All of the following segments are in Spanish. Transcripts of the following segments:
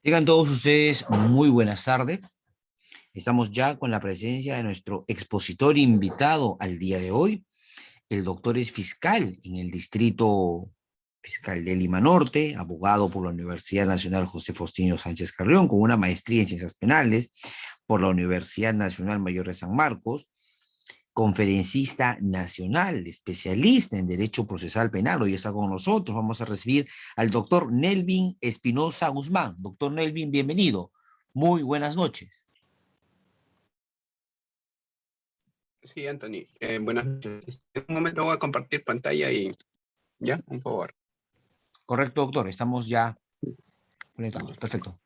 Tengan todos ustedes muy buenas tardes. Estamos ya con la presencia de nuestro expositor invitado al día de hoy. El doctor es fiscal en el distrito fiscal de Lima Norte, abogado por la Universidad Nacional José Faustino Sánchez Carrión, con una maestría en ciencias penales por la Universidad Nacional Mayor de San Marcos, conferencista nacional, especialista en Derecho Procesal Penal. Hoy está con nosotros. Vamos a recibir al doctor Nelvin Espinosa Guzmán. Doctor Nelvin, bienvenido. Muy buenas noches. Sí, Anthony. Buenas noches. En un momento voy a compartir pantalla y ya, por favor. Correcto, doctor. Estamos ya conectados. Perfecto.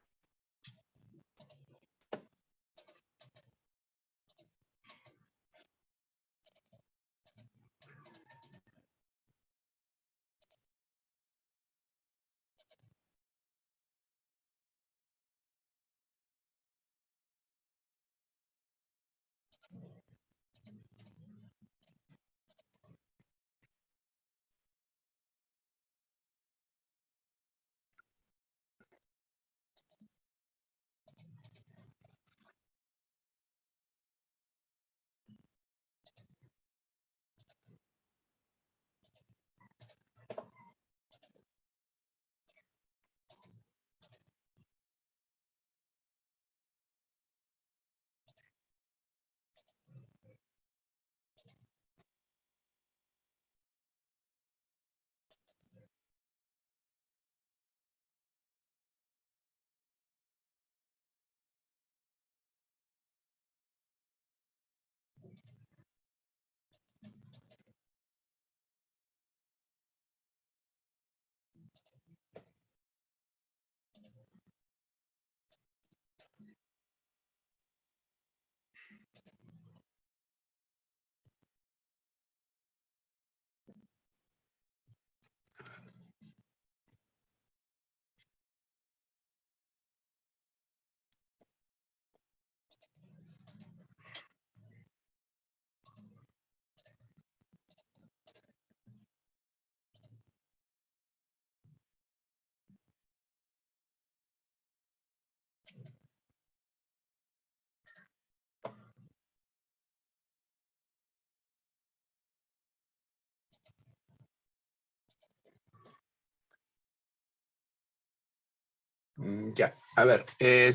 Ya, a ver,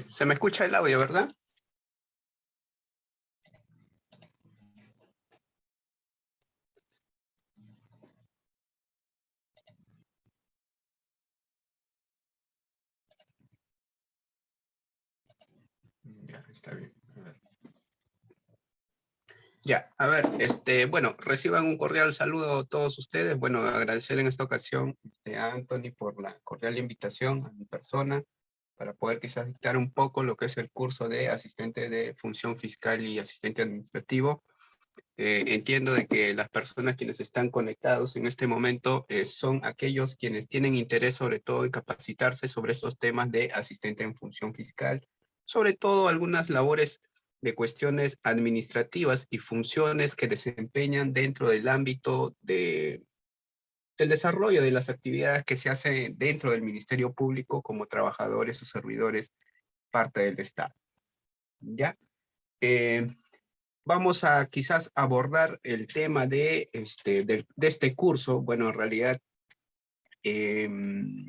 se me escucha el audio, ¿verdad? Ya, está bien. A ver. Ya, a ver, bueno, reciban un cordial saludo a todos ustedes. Bueno, agradecer en esta ocasión a Anthony por la cordial invitación a mi persona para poder quizás dictar un poco lo que es el curso de asistente de función fiscal y asistente administrativo. Entiendo de que las personas quienes están conectados en este momento son aquellos quienes tienen interés sobre todo en capacitarse sobre estos temas de asistente en función fiscal, sobre todo algunas labores de cuestiones administrativas y funciones que desempeñan dentro del ámbito del desarrollo de las actividades que se hacen dentro del Ministerio Público como trabajadores o servidores parte del Estado. ¿Ya? Vamos a quizás abordar el tema de este curso. Bueno, en realidad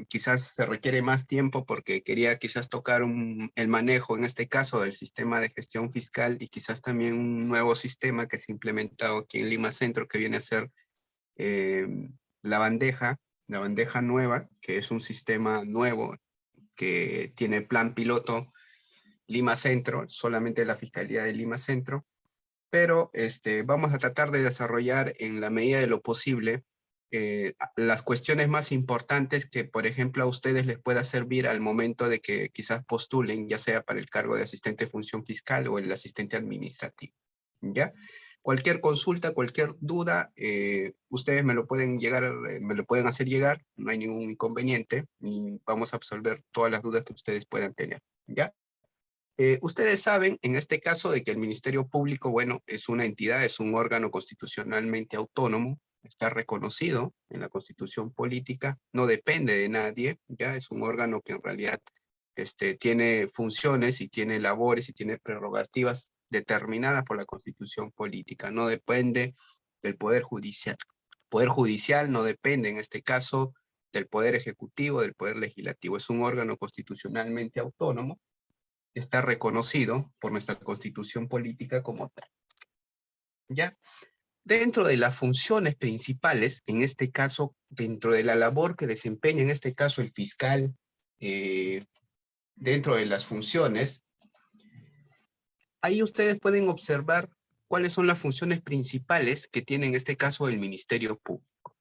quizás se requiere más tiempo porque quería quizás tocar el manejo, en este caso, del sistema de gestión fiscal y quizás también un nuevo sistema que se ha implementado aquí en Lima Centro que viene a ser la bandeja nueva, que es un sistema nuevo que tiene plan piloto Lima Centro, solamente la Fiscalía de Lima Centro, pero vamos a tratar de desarrollar en la medida de lo posible las cuestiones más importantes que, por ejemplo, a ustedes les pueda servir al momento de que quizás postulen, ya sea para el cargo de asistente de función fiscal o el asistente administrativo, ¿ya? Cualquier consulta, cualquier duda, ustedes me lo pueden hacer llegar, no hay ningún inconveniente, y vamos a absolver todas las dudas que ustedes puedan tener, ¿ya? Ustedes saben, en este caso, de que el Ministerio Público, bueno, es una entidad, es un órgano constitucionalmente autónomo, está reconocido en la Constitución Política, no depende de nadie, ya es un órgano que en realidad tiene funciones y tiene labores y tiene prerrogativas determinadas por la Constitución política. No depende del Poder Judicial. El Poder Judicial no depende, en este caso, del Poder Ejecutivo, del Poder Legislativo. Es un órgano constitucionalmente autónomo. Está reconocido por nuestra Constitución política como tal. ¿Ya? Dentro de las funciones principales, en este caso, dentro de la labor que desempeña en este caso el fiscal, dentro de las funciones, ahí ustedes pueden observar cuáles son las funciones principales que tiene en este caso el Ministerio Público.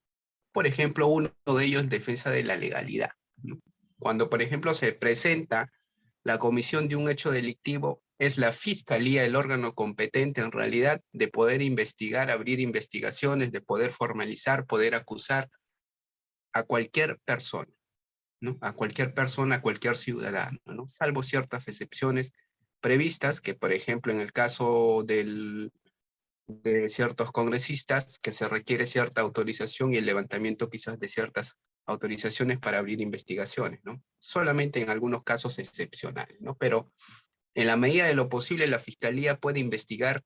Por ejemplo, uno de ellos es defensa de la legalidad, ¿no? Cuando, por ejemplo, se presenta la comisión de un hecho delictivo, es la fiscalía el órgano competente en realidad de poder investigar, abrir investigaciones, de poder formalizar, poder acusar a cualquier persona, ¿no? A cualquier persona, a cualquier ciudadano, ¿no? Salvo ciertas excepciones previstas, que por ejemplo en el caso de ciertos congresistas, que se requiere cierta autorización y el levantamiento quizás de ciertas autorizaciones para abrir investigaciones, ¿no? Solamente en algunos casos excepcionales, ¿no? Pero en la medida de lo posible, la Fiscalía puede investigar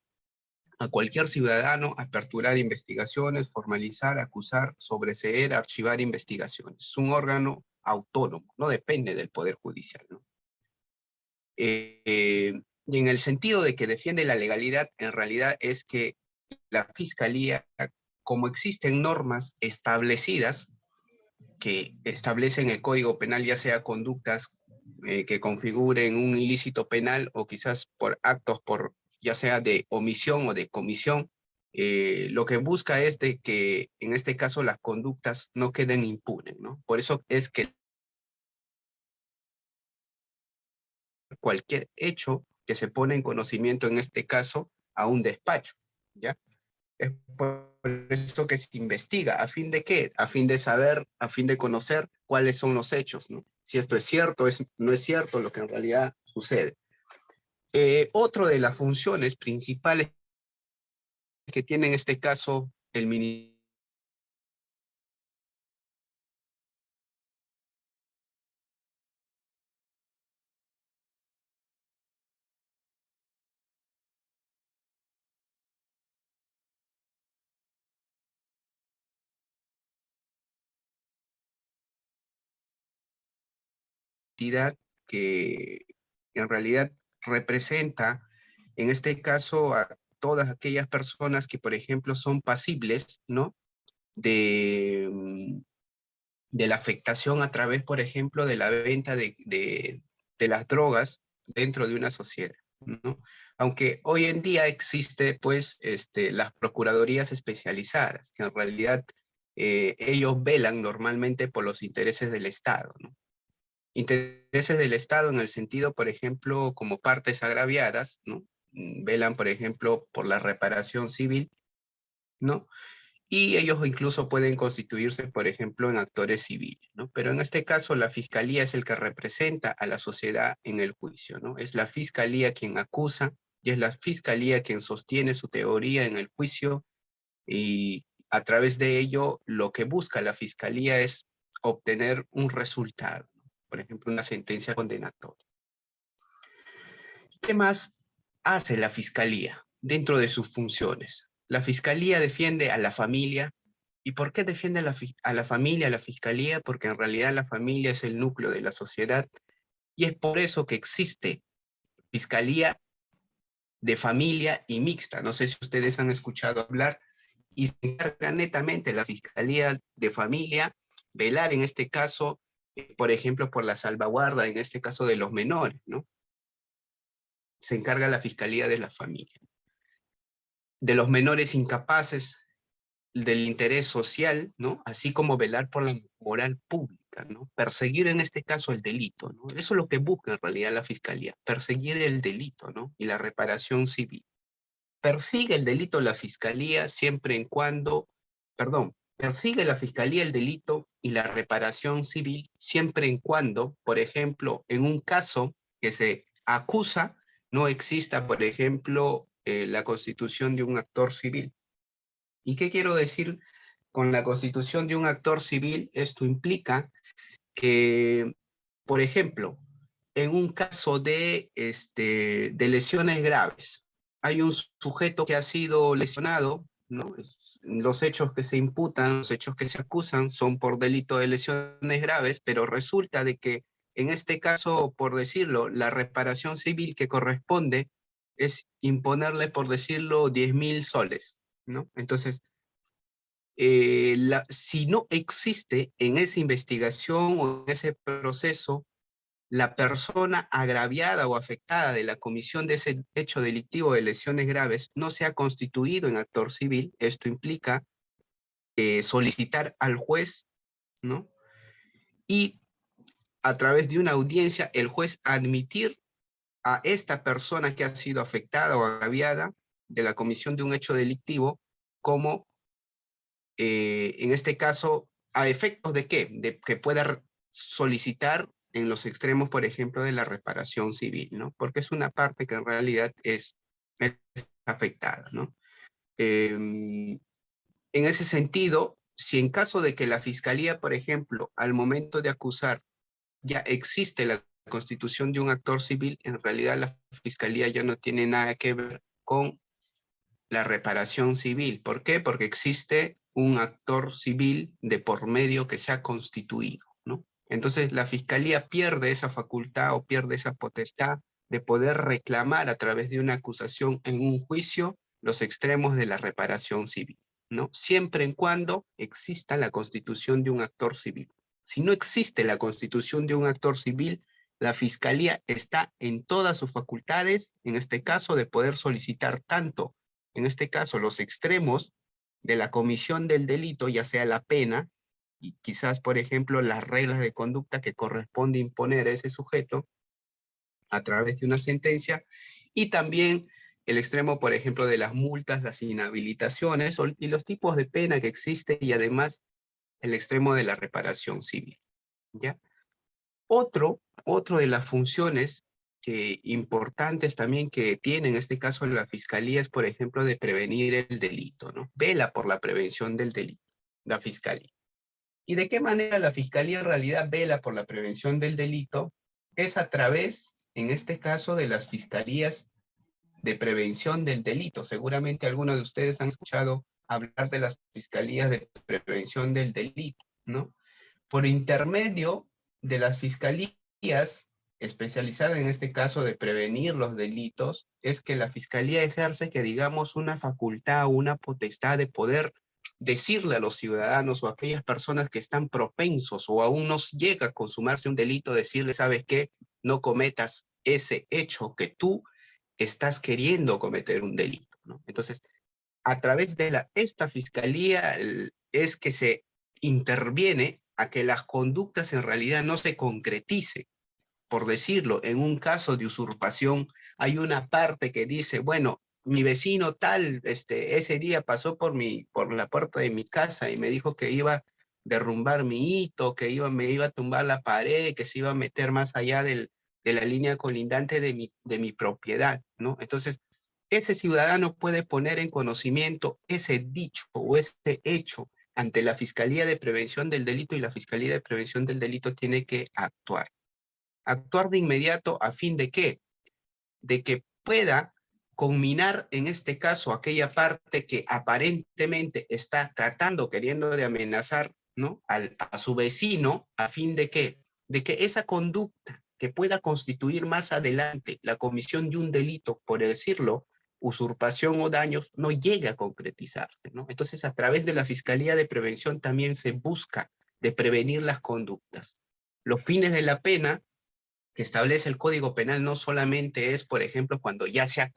a cualquier ciudadano, aperturar investigaciones, formalizar, acusar, sobreseer, archivar investigaciones. Es un órgano autónomo, no depende del Poder Judicial, ¿no? Y en el sentido de que defiende la legalidad, en realidad es que la Fiscalía, como existen normas establecidas que establecen el Código Penal, ya sea conductas que configuren un ilícito penal o quizás por actos, por ya sea de omisión o de comisión, lo que busca es de que en este caso las conductas no queden impunes, ¿no? Por eso es que cualquier hecho que se pone en conocimiento, en este caso, a un despacho, ¿ya? Es por eso que se investiga, ¿a fin de qué? A fin de saber, a fin de conocer cuáles son los hechos, ¿no? Si esto es cierto, no es cierto, lo que en realidad sucede. Otro de las funciones principales que tiene en este caso el Ministerio que en realidad representa, en este caso, a todas aquellas personas que, por ejemplo, son pasibles, ¿no? De la afectación a través, por ejemplo, de la venta de las drogas dentro de una sociedad, ¿no? Aunque hoy en día existe, pues, las procuradurías especializadas, que en realidad ellos velan normalmente por los intereses del Estado, ¿no? Intereses del Estado en el sentido, por ejemplo, como partes agraviadas, ¿no? Velan, por ejemplo, por la reparación civil, ¿no? Y ellos incluso pueden constituirse, por ejemplo, en actores civiles, ¿no? Pero en este caso, la fiscalía es el que representa a la sociedad en el juicio, ¿no? Es la fiscalía quien acusa y es la fiscalía quien sostiene su teoría en el juicio y a través de ello lo que busca la fiscalía es obtener un resultado, ¿no? Por ejemplo, una sentencia condenatoria. ¿Qué más hace la fiscalía dentro de sus funciones? La fiscalía defiende a la familia. ¿Y por qué defiende a la familia, a la fiscalía? Porque en realidad la familia es el núcleo de la sociedad y es por eso que existe fiscalía de familia y mixta. No sé si ustedes han escuchado hablar y se encarga netamente la fiscalía de familia, velar en este caso, por ejemplo, por la salvaguarda, en este caso de los menores, ¿no? Se encarga la fiscalía de la familia. De los menores incapaces, del interés social, ¿no? Así como velar por la moral pública, ¿no? Perseguir en este caso el delito, ¿no? Eso es lo que busca en realidad la fiscalía, perseguir el delito, ¿no? Y la reparación civil. Persigue el delito la fiscalía siempre en cuando, perdón, persigue la fiscalía el delito y la reparación civil siempre en cuando, por ejemplo, en un caso que se acusa, no exista, por ejemplo, la constitución de un actor civil. ¿Y qué quiero decir con la constitución de un actor civil? Esto implica que, por ejemplo, en un caso de lesiones graves. Hay un sujeto que ha sido lesionado, ¿no? Los hechos que se imputan, los hechos que se acusan son por delito de lesiones graves, pero resulta de que en este caso, por decirlo, la reparación civil que corresponde es imponerle, por decirlo, 10.000 soles, ¿no? Entonces, si no existe en esa investigación o en ese proceso la persona agraviada o afectada de la comisión de ese hecho delictivo de lesiones graves no se ha constituido en actor civil, esto implica solicitar al juez, ¿no? Y a través de una audiencia, el juez admitir a esta persona que ha sido afectada o agraviada de la comisión de un hecho delictivo como, en este caso, a efectos de qué? De que pueda solicitar en los extremos, por ejemplo, de la reparación civil, ¿no? Porque es una parte que en realidad es afectada, ¿no? En ese sentido, si en caso de que la fiscalía, por ejemplo, al momento de acusar, ya existe la constitución de un actor civil, en realidad la fiscalía ya no tiene nada que ver con la reparación civil. ¿Por qué? Porque existe un actor civil de por medio que se ha constituido, ¿no? Entonces la fiscalía pierde esa facultad o pierde esa potestad de poder reclamar a través de una acusación en un juicio los extremos de la reparación civil, ¿no? Siempre en cuando exista la constitución de un actor civil. Si no existe la constitución de un actor civil, la fiscalía está en todas sus facultades, en este caso, de poder solicitar tanto, en este caso, los extremos de la comisión del delito, ya sea la pena, y quizás, por ejemplo, las reglas de conducta que corresponde imponer a ese sujeto a través de una sentencia, y también el extremo, por ejemplo, de las multas, las inhabilitaciones y los tipos de pena que existen, y además el extremo de la reparación civil, ¿ya? Otro de las funciones importantes también que tiene en este caso la fiscalía es, por ejemplo, de prevenir el delito, ¿no? Vela por la prevención del delito, la fiscalía. ¿Y de qué manera la fiscalía en realidad vela por la prevención del delito? Es a través, en este caso, de las fiscalías de prevención del delito. Seguramente algunos de ustedes han escuchado hablar de las fiscalías de prevención del delito, ¿no? Por intermedio de las fiscalías especializadas en este caso de prevenir los delitos, es que la fiscalía ejerce que digamos una facultad o una potestad de poder decirle a los ciudadanos o a aquellas personas que están propensos o aún no llega a consumarse un delito, decirle, ¿sabes qué? No cometas ese hecho que tú estás queriendo cometer un delito, ¿no? Entonces, a través de esta fiscalía es que se interviene a que las conductas en realidad no se concreticen. Por decirlo, en un caso de usurpación hay una parte que dice, bueno, mi vecino tal, ese día pasó por la puerta de mi casa y me dijo que iba a derrumbar mi hito, me iba a tumbar la pared, que se iba a meter más allá de la línea colindante de mi propiedad, ¿no? Entonces, ese ciudadano puede poner en conocimiento ese dicho o ese hecho ante la Fiscalía de Prevención del Delito, y la Fiscalía de Prevención del Delito tiene que actuar. Actuar de inmediato a fin de qué? De que pueda culminar en este caso aquella parte que aparentemente está tratando, queriendo de amenazar, ¿no? A su vecino, a fin de qué? De que esa conducta que pueda constituir más adelante la comisión de un delito, por decirlo, usurpación o daños, no llegue a concretizarse, ¿no? Entonces, a través de la Fiscalía de Prevención también se busca de prevenir las conductas. Los fines de la pena que establece el Código Penal no solamente es, por ejemplo, cuando ya se ha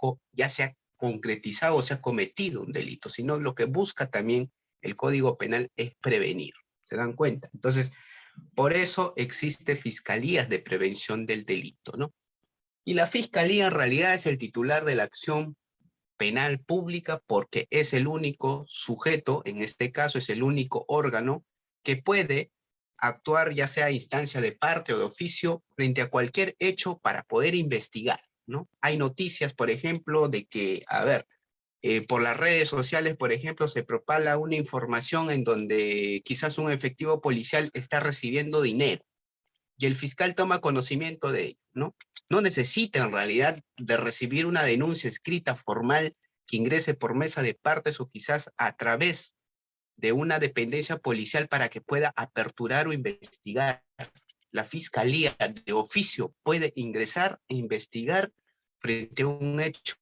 concretizado o se ha cometido un delito, sino lo que busca también el Código Penal es prevenir. ¿Se dan cuenta? Entonces, por eso existe fiscalías de prevención del delito, ¿no? Y la fiscalía en realidad es el titular de la acción penal pública porque es el único sujeto, en este caso es el único órgano que puede actuar ya sea a instancia de parte o de oficio frente a cualquier hecho para poder investigar, ¿no? Hay noticias, por ejemplo, de que, a ver, por las redes sociales, por ejemplo, se propala una información en donde quizás un efectivo policial está recibiendo dinero. y el fiscal toma conocimiento de ello, ¿no? No necesita en realidad de recibir una denuncia escrita formal que ingrese por mesa de partes o quizás a través de una dependencia policial para que pueda aperturar o investigar. La fiscalía de oficio puede ingresar e investigar frente a un hecho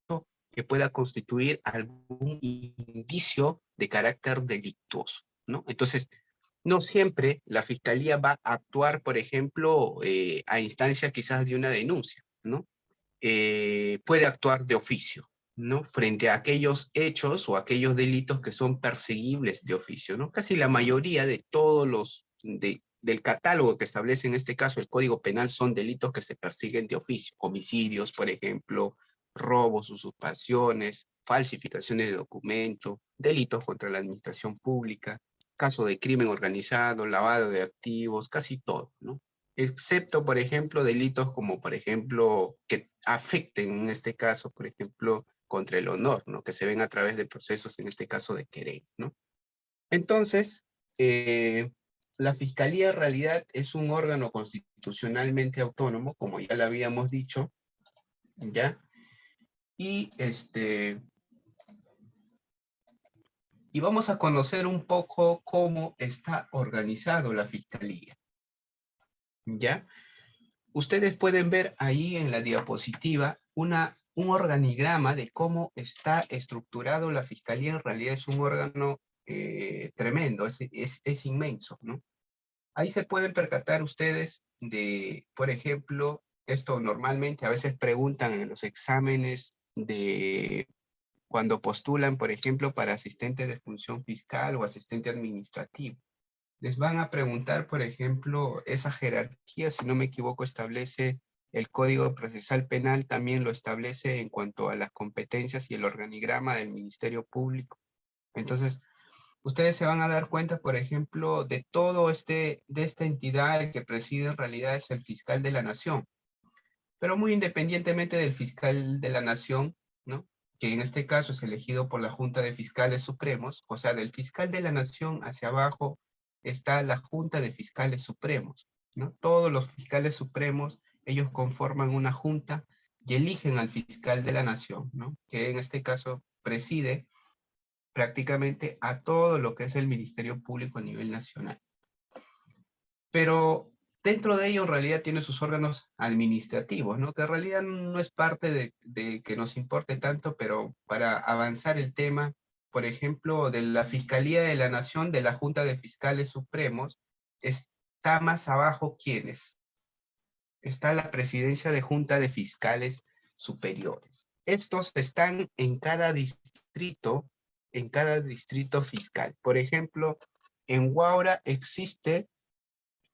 que pueda constituir algún indicio de carácter delictuoso, ¿no? Entonces, no siempre la fiscalía va a actuar, por ejemplo, a instancia quizás de una denuncia, ¿no? Puede actuar de oficio, ¿no? Frente a aquellos hechos o aquellos delitos que son perseguibles de oficio, ¿no? Casi la mayoría de todos los, del catálogo que establece en este caso el Código Penal son delitos que se persiguen de oficio. Homicidios, por ejemplo, robos, usurpaciones, falsificaciones de documentos, delitos contra la administración pública, caso de crimen organizado, lavado de activos, casi todo, ¿no? Excepto, por ejemplo, delitos como, por ejemplo, que afecten en este caso, por ejemplo, contra el honor, ¿no? Que se ven a través de procesos, en este caso de querella, ¿no? Entonces, la Fiscalía en realidad es un órgano constitucionalmente autónomo, como ya lo habíamos dicho, ¿ya? Y y vamos a conocer un poco cómo está organizado la Fiscalía, ¿ya? Ustedes pueden ver ahí en la diapositiva un organigrama de cómo está estructurado la Fiscalía. En realidad es un órgano tremendo, es inmenso, ¿no? Ahí se pueden percatar ustedes de, por ejemplo, esto normalmente a veces preguntan en los exámenes de cuando postulan, por ejemplo, para asistente de función fiscal o asistente administrativo. Les van a preguntar, por ejemplo, esa jerarquía, si no me equivoco, establece el Código Procesal Penal, también lo establece en cuanto a las competencias y el organigrama del Ministerio Público. Entonces, ustedes se van a dar cuenta, por ejemplo, de de esta entidad que preside en realidad es el fiscal de la Nación. Pero muy independientemente del fiscal de la Nación, ¿no? Que en este caso es elegido por la Junta de Fiscales Supremos, o sea, del fiscal de la Nación hacia abajo está la Junta de Fiscales Supremos, ¿no? Todos los fiscales supremos, ellos conforman una junta y eligen al fiscal de la Nación, ¿no? Que en este caso preside prácticamente a todo lo que es el Ministerio Público a nivel nacional. Pero dentro de ello en realidad tiene sus órganos administrativos, ¿no? Que en realidad no es parte de que nos importe tanto, pero para avanzar el tema, por ejemplo, de la Fiscalía de la Nación, de la Junta de Fiscales Supremos, está más abajo, ¿quiénes? Está la Presidencia de Junta de Fiscales Superiores. Estos están en cada distrito fiscal. Por ejemplo, en Huaura existe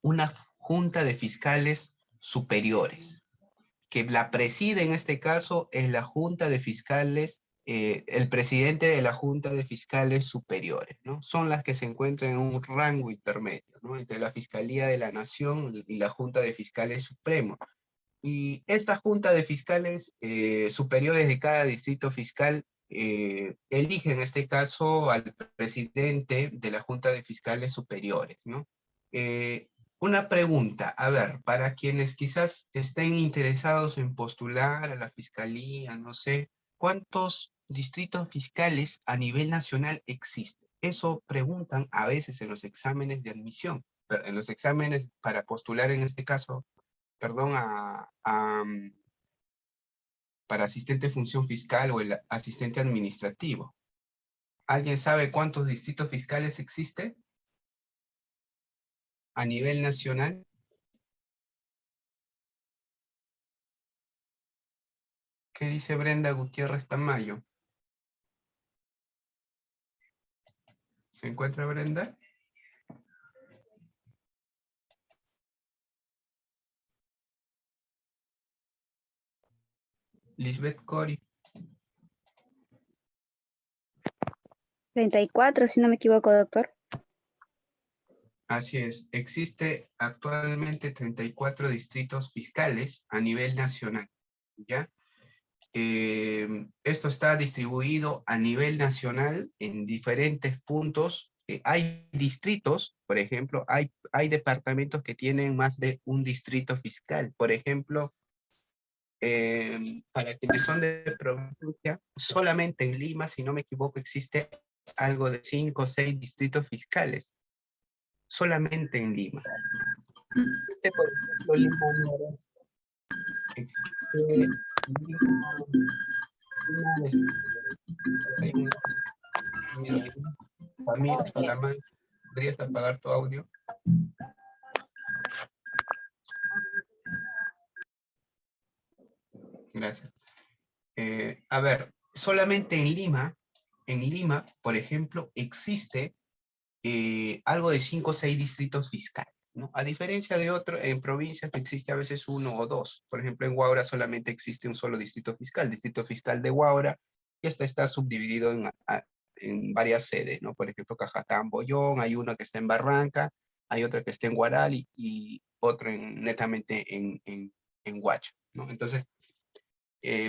una Junta de Fiscales Superiores, que la preside en este caso es la Junta de Fiscales, el presidente de la Junta de Fiscales Superiores, ¿no? Son las que se encuentran en un rango intermedio, ¿no? Entre la Fiscalía de la Nación y la Junta de Fiscales Supremos. Y esta Junta de Fiscales Superiores de cada distrito fiscal elige en este caso al presidente de la Junta de Fiscales Superiores, ¿no? Una pregunta, a ver, para quienes quizás estén interesados en postular a la fiscalía, no sé, ¿cuántos distritos fiscales a nivel nacional existen? Eso preguntan a veces en los exámenes de admisión, pero en los exámenes para postular en este caso, perdón, para asistente de función fiscal o el asistente administrativo. ¿Alguien sabe cuántos distritos fiscales existen a nivel nacional? ¿Qué dice Brenda Gutiérrez Tamayo? ¿Se encuentra Brenda? Lisbeth Cori. 34, si no me equivoco, doctor. Así es, existe actualmente 34 distritos fiscales a nivel nacional, ¿ya? Esto está distribuido a nivel nacional en diferentes puntos hay distritos, por ejemplo, hay departamentos que tienen más de un distrito fiscal. Por ejemplo, para quienes son de provincia, solamente en Lima, si no me equivoco, existe algo de 5 o 6 distritos fiscales. Solamente en Lima. Existe, por ejemplo, Lima Noreste. Existe Lima, hay un sonido ahí. Ramiro Salamanca, ¿podrías apagar tu audio? Gracias. A ver, solamente en Lima, por ejemplo, existe algo de 5 o 6 distritos fiscales, ¿no? A diferencia de otros, en provincias existe a veces uno o dos. Por ejemplo, en Huaura solamente existe un solo distrito fiscal de Huaura, y este está subdividido en varias sedes, ¿no? Por ejemplo, Cajatán, Bollón, hay uno que está en Barranca, hay otro que está en Guaral y otro netamente en Huacho, ¿no? Entonces,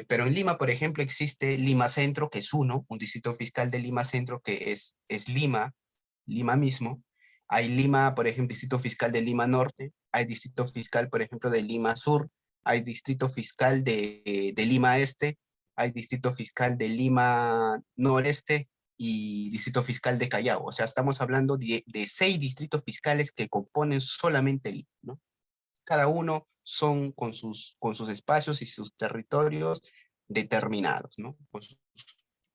pero en Lima, por ejemplo, existe Lima Centro, que es un distrito fiscal de Lima Centro, que es Lima, Lima mismo. Hay Lima, por ejemplo, distrito fiscal de Lima Norte, hay distrito fiscal, por ejemplo, de Lima Sur, hay distrito fiscal de Lima Este, hay distrito fiscal de Lima Noreste y distrito fiscal de Callao. O sea, estamos hablando de 6 distritos fiscales que componen solamente Lima, ¿no? Cada uno son con sus espacios y sus territorios determinados, ¿no?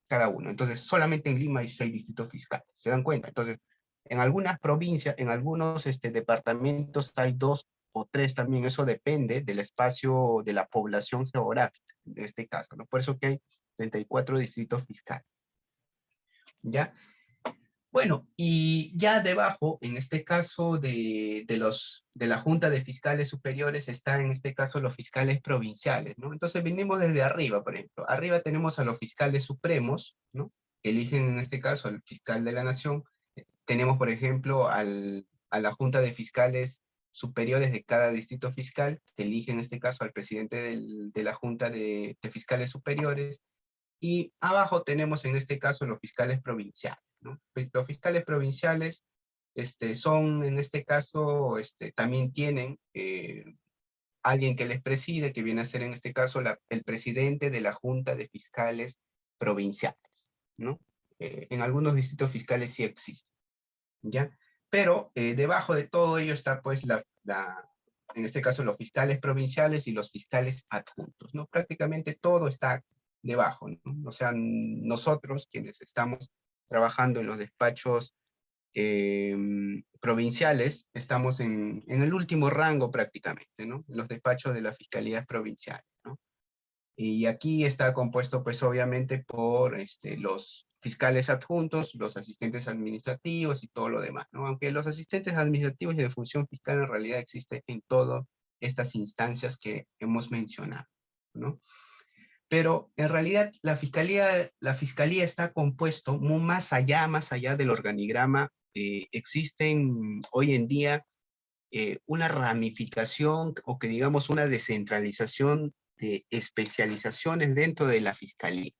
Cada uno. Entonces, solamente en Lima hay 6 distritos fiscales, ¿se dan cuenta? Entonces, en algunas provincias, en algunos departamentos hay 2 o 3 también, eso depende del espacio de la población geográfica, en este caso, ¿no? Por eso que hay 34 distritos fiscales, ¿ya? Bueno, y ya debajo, en este caso de la Junta de Fiscales Superiores, está en este caso los fiscales provinciales, ¿no? Entonces venimos desde arriba, por ejemplo. Arriba tenemos a los fiscales supremos, ¿no? Que eligen en este caso al fiscal de la Nación. Tenemos, por ejemplo, a la Junta de Fiscales Superiores de cada distrito fiscal, que elige en este caso al presidente de la Junta de Fiscales Superiores. Y abajo tenemos en este caso los fiscales provinciales, ¿no? Los fiscales provinciales son en este caso, también tienen alguien que les preside, que viene a ser en este caso el presidente de la Junta de Fiscales Provinciales, ¿no? En algunos distritos fiscales sí existe, ¿ya? Pero debajo de todo ello está pues en este caso los fiscales provinciales y los fiscales adjuntos, ¿no? Prácticamente todo está debajo, ¿no? O sea, nosotros quienes estamos trabajando en los despachos provinciales, estamos en el último rango prácticamente, ¿no? En los despachos de las fiscalías provinciales, ¿no? Y aquí está compuesto, pues obviamente, por los fiscales adjuntos, los asistentes administrativos y todo lo demás, ¿no? Aunque los asistentes administrativos y de función fiscal en realidad existen en todas estas instancias que hemos mencionado, ¿no? Pero en realidad la fiscalía está compuesto más allá del organigrama. Existen hoy en día una ramificación o que digamos una descentralización de especializaciones dentro de la fiscalía.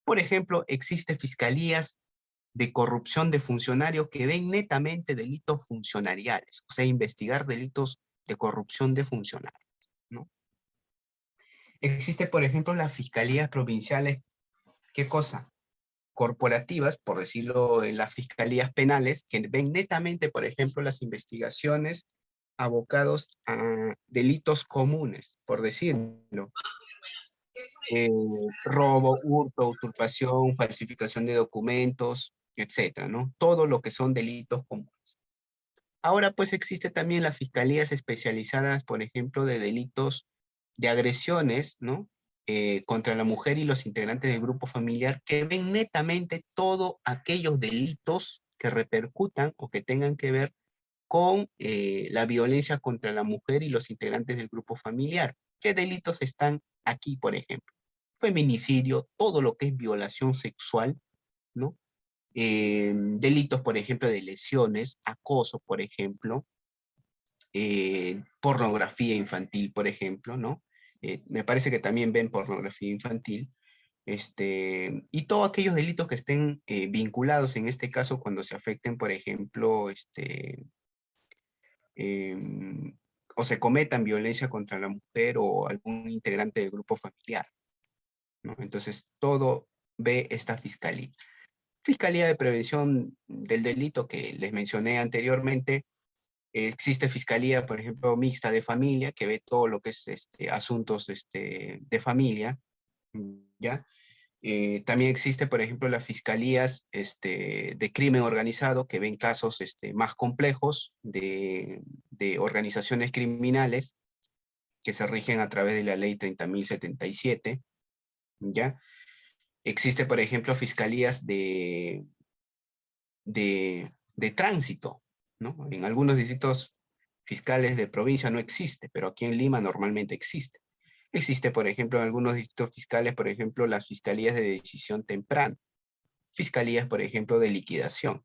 Por ejemplo, existen fiscalías de corrupción de funcionarios que ven netamente delitos funcionariales, o sea, investigar delitos de corrupción de funcionarios, ¿no? Existe, por ejemplo, las fiscalías provinciales, ¿qué cosa? Corporativas, por decirlo, en las fiscalías penales, que ven netamente, por ejemplo, las investigaciones abocados a delitos comunes, por decirlo. Robo, hurto, usurpación, falsificación de documentos, etcétera, ¿no? Todo lo que son delitos comunes. Ahora, pues, existe también las fiscalías especializadas, por ejemplo, de delitos de agresiones, ¿no? Contra la mujer y los integrantes del grupo familiar, que ven netamente todos aquellos delitos que repercutan o que tengan que ver con la violencia contra la mujer y los integrantes del grupo familiar. ¿Qué delitos están aquí, por ejemplo? Feminicidio, todo lo que es violación sexual, ¿no? Delitos, por ejemplo, de lesiones, acoso, por ejemplo, pornografía infantil, por ejemplo, ¿no? Me parece que también ven pornografía infantil. Y todos aquellos delitos que estén vinculados en este caso cuando se afecten, por ejemplo, em, o se cometan violencia contra la mujer o algún integrante del grupo familiar, ¿no? Entonces, todo ve esta fiscalía. Fiscalía de Prevención del Delito que les mencioné anteriormente. Existe fiscalía, por ejemplo, mixta de familia, que ve todo lo que es asuntos de familia, ¿ya? También existe, por ejemplo, las fiscalías de crimen organizado, que ven casos más complejos de organizaciones criminales que se rigen a través de la ley 30.077, ¿ya? Existe, por ejemplo, fiscalías de tránsito, ¿no? En algunos distritos fiscales de provincia no existe, pero aquí en Lima normalmente existe. Existe, por ejemplo, en algunos distritos fiscales, por ejemplo, las fiscalías de decisión temprana, fiscalías, por ejemplo, de liquidación,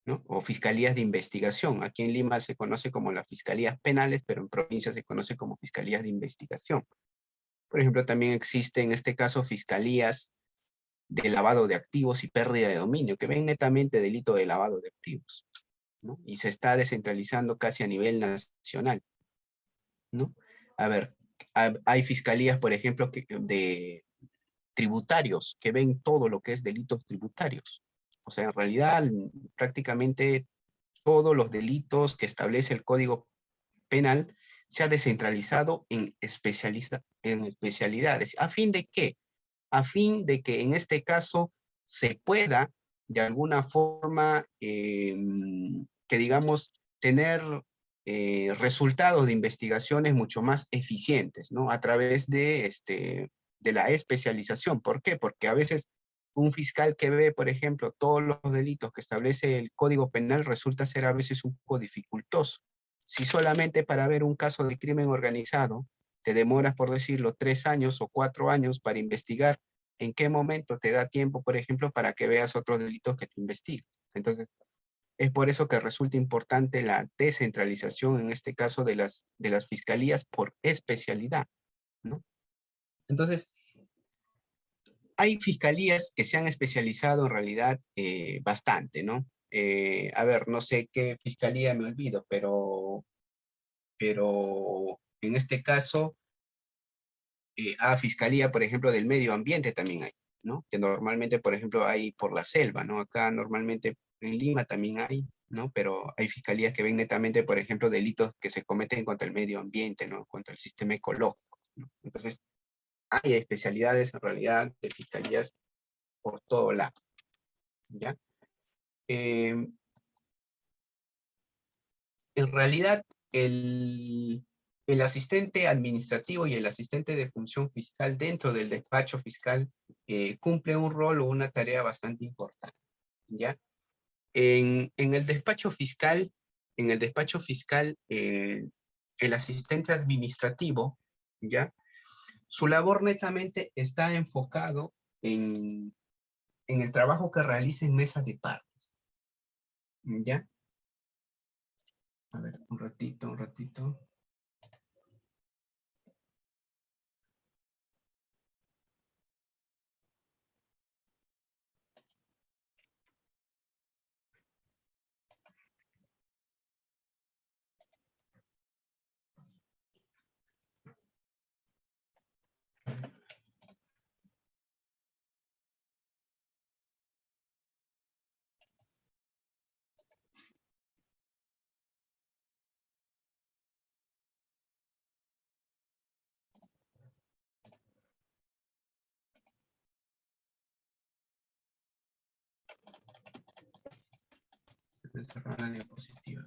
¿no? O fiscalías de investigación. Aquí en Lima se conoce como las fiscalías penales, pero en provincia se conoce como fiscalías de investigación. Por ejemplo, también existe en este caso fiscalías de lavado de activos y pérdida de dominio, que ven netamente delito de lavado de activos, ¿no? Y se está descentralizando casi a nivel nacional, ¿no? A ver, hay fiscalías, por ejemplo, de tributarios, que ven todo lo que es delitos tributarios. O sea, en realidad, prácticamente todos los delitos que establece el Código Penal se ha descentralizado en especialidades. ¿A fin de qué? A fin de que en este caso se pueda de alguna forma que digamos tener resultados de investigaciones mucho más eficientes, ¿no? A través de la especialización. ¿Por qué? Porque a veces un fiscal que ve, por ejemplo, todos los delitos que establece el Código Penal resulta ser a veces un poco dificultoso. Si solamente para ver un caso de crimen organizado te demoras, por decirlo, 3 años o 4 años para investigar, ¿en qué momento te da tiempo, por ejemplo, para que veas otros delitos que tú investigas? Entonces, es por eso que resulta importante la descentralización, en este caso, de las fiscalías por especialidad, ¿no? Entonces, hay fiscalías que se han especializado en realidad bastante, ¿no? A ver, no sé qué fiscalía me olvido, pero en este caso, fiscalía, por ejemplo, del medio ambiente también hay, ¿no? Que normalmente, por ejemplo, hay por la selva, ¿no? Acá normalmente en Lima también hay, ¿no? Pero hay fiscalías que ven netamente, por ejemplo, delitos que se cometen contra el medio ambiente, ¿no? Contra el sistema ecológico, ¿no? Entonces, hay especialidades en realidad de fiscalías por todo lado, ¿ya? Eh, en realidad, el asistente administrativo y el asistente de función fiscal dentro del despacho fiscal cumple un rol o una tarea bastante importante, ¿ya? En el despacho fiscal, el asistente administrativo, ¿ya? Su labor netamente está enfocado en el trabajo que realiza en mesas de partes, ¿ya? A ver, un ratito, un ratito. Voy a cerrar la diapositiva.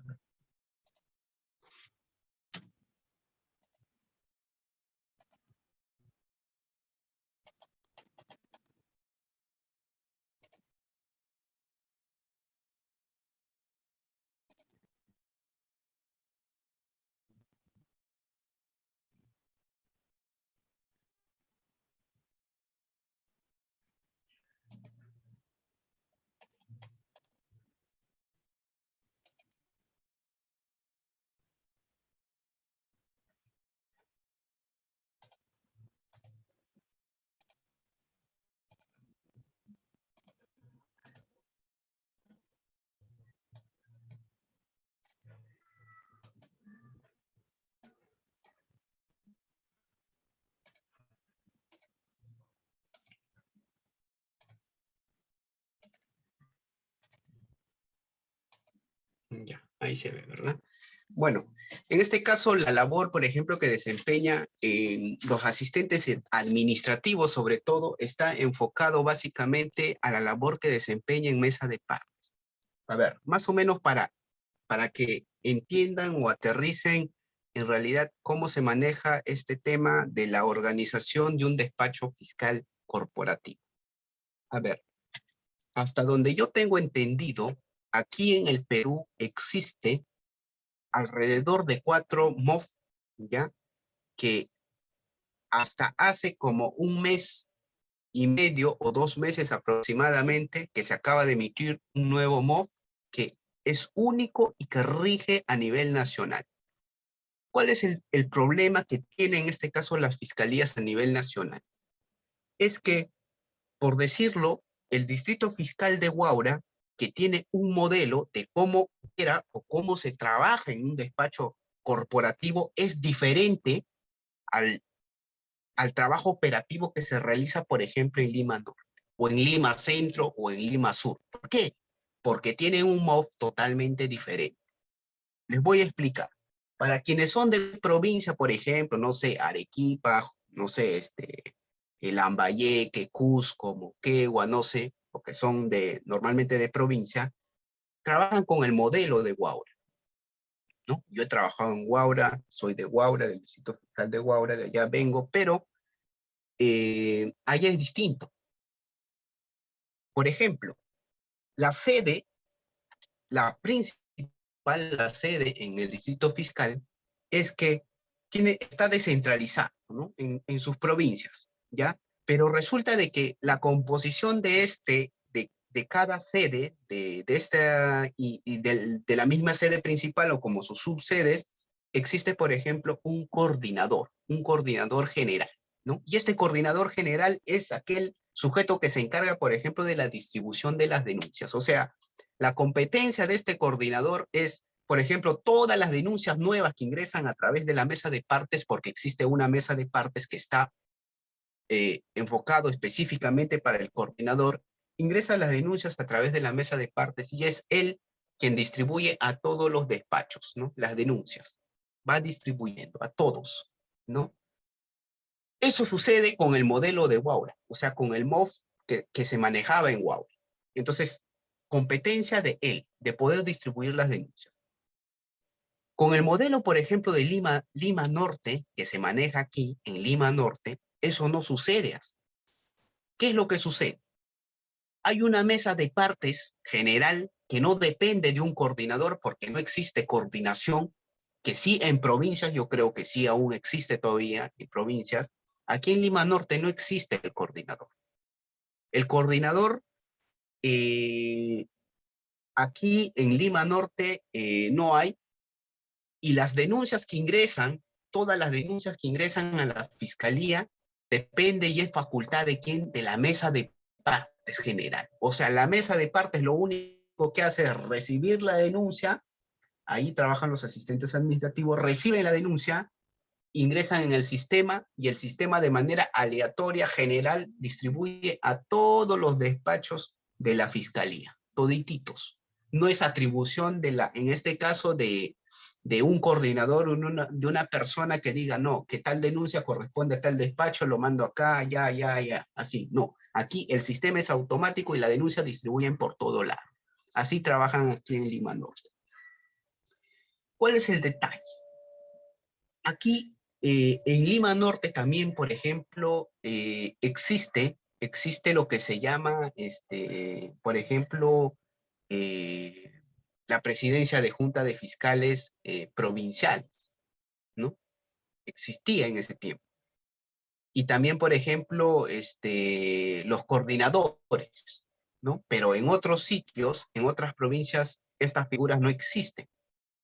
Ahí se ve, ¿verdad? Bueno, en este caso, la labor, por ejemplo, que desempeña los asistentes administrativos, sobre todo, está enfocado básicamente a la labor que desempeña en mesa de partes. A ver, más o menos para que entiendan o aterricen en realidad cómo se maneja este tema de la organización de un despacho fiscal corporativo. A ver, hasta donde yo tengo entendido, aquí en el Perú existe alrededor de 4 MOF, ¿ya? Que hasta hace como un mes y medio o 2 meses aproximadamente que se acaba de emitir un nuevo MOF que es único y que rige a nivel nacional. ¿Cuál es el problema que tienen en este caso las fiscalías a nivel nacional? Es que, por decirlo, el distrito fiscal de Huaura, que tiene un modelo de cómo era o cómo se trabaja en un despacho corporativo, es diferente al trabajo operativo que se realiza, por ejemplo, en Lima Norte, o en Lima Centro, o en Lima Sur. ¿Por qué? Porque tiene un MOF totalmente diferente. Les voy a explicar. Para quienes son de provincia, por ejemplo, no sé, Arequipa, no sé, el Lambayeque, Cusco, Moquegua, no sé, porque son normalmente de provincia, trabajan con el modelo de Huaura, ¿no? Yo he trabajado en Huaura, soy de Huaura, del distrito fiscal de Huaura, de allá vengo, pero allá es distinto. Por ejemplo, la sede, la principal, la sede en el distrito fiscal, es que está descentralizado, ¿no? En sus provincias, ¿ya? Pero resulta de que la composición de cada sede, de esta de la misma sede principal o como sus subsedes, existe, por ejemplo, un coordinador general, ¿no? Y este coordinador general es aquel sujeto que se encarga, por ejemplo, de la distribución de las denuncias. O sea, la competencia de este coordinador es, por ejemplo, todas las denuncias nuevas que ingresan a través de la mesa de partes, porque existe una mesa de partes que está enfocado específicamente para el coordinador, ingresa las denuncias a través de la mesa de partes y es él quien distribuye a todos los despachos, ¿no? Las denuncias. Va distribuyendo a todos, ¿no? Eso sucede con el modelo de Huaura, o sea, con el MOF que se manejaba en Huaura. Entonces, competencia de él, de poder distribuir las denuncias. Con el modelo, por ejemplo, de Lima Norte, que se maneja aquí en Lima Norte, eso no sucede. ¿Qué es lo que sucede? Hay una mesa de partes general que no depende de un coordinador porque no existe coordinación, que sí en provincias, yo creo que sí aún existe todavía en provincias. Aquí en Lima Norte no existe el coordinador. El coordinador aquí en Lima Norte no hay, y las denuncias que ingresan, todas las denuncias que ingresan a la fiscalía, depende y es facultad de quién, de la mesa de partes general. O sea, la mesa de partes lo único que hace es recibir la denuncia, ahí trabajan los asistentes administrativos, reciben la denuncia, ingresan en el sistema y el sistema de manera aleatoria, general, distribuye a todos los despachos de la fiscalía, todititos. No es atribución en este caso, de un coordinador, de una persona que diga, no, que tal denuncia corresponde a tal despacho, lo mando acá, ya, así. No, aquí el sistema es automático y la denuncia distribuyen por todo lado. Así trabajan aquí en Lima Norte. ¿Cuál es el detalle? Aquí en Lima Norte también, por ejemplo, existe lo que se llama, por ejemplo, la presidencia de Junta de Fiscales provinciales, ¿no? Existía en ese tiempo. Y también, por ejemplo, los coordinadores, ¿no? Pero en otros sitios, en otras provincias, estas figuras no existen.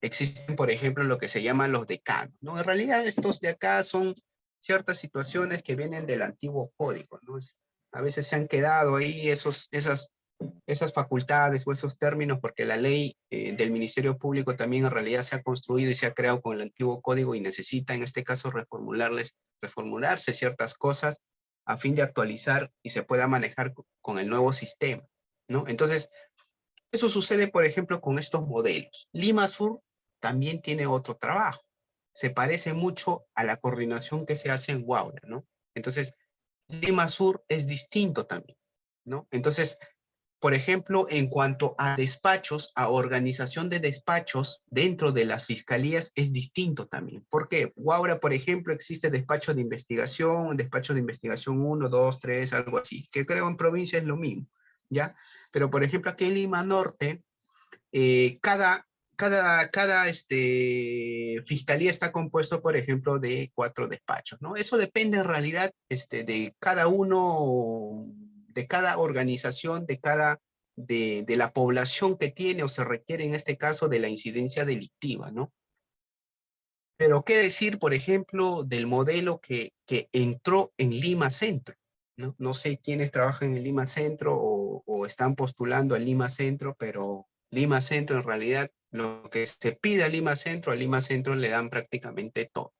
Existen, por ejemplo, lo que se llaman los decanos, ¿no? En realidad estos de acá son ciertas situaciones que vienen del antiguo código, ¿no? A veces se han quedado ahí esas facultades o esos términos porque la ley del Ministerio Público también en realidad se ha construido y se ha creado con el antiguo código y necesita en este caso reformularse ciertas cosas a fin de actualizar y se pueda manejar con el nuevo sistema, ¿no? Entonces, Eso sucede, por ejemplo, con estos modelos. Lima Sur también tiene otro trabajo. Se parece mucho a la coordinación que se hace en Huaura, ¿no? Entonces, Lima Sur es distinto también, ¿no? Entonces, por ejemplo, en cuanto a despachos, a organización de despachos dentro de las fiscalías es distinto también. ¿Por qué? Huaura, por ejemplo, existe despacho de investigación 1, 2, 3, algo así, que creo en provincia es lo mismo, ¿ya? Pero, por ejemplo, aquí en Lima Norte, cada fiscalía está compuesto, por ejemplo, de 4 despachos, ¿no? Eso depende en realidad de cada uno, de cada organización, de la población que tiene o se requiere en este caso de la incidencia delictiva, ¿no? Pero qué decir, por ejemplo, del modelo que entró en Lima Centro, ¿no? No sé quiénes trabajan en Lima Centro o están postulando a Lima Centro, pero Lima Centro en realidad lo que se pide a Lima Centro le dan prácticamente todo.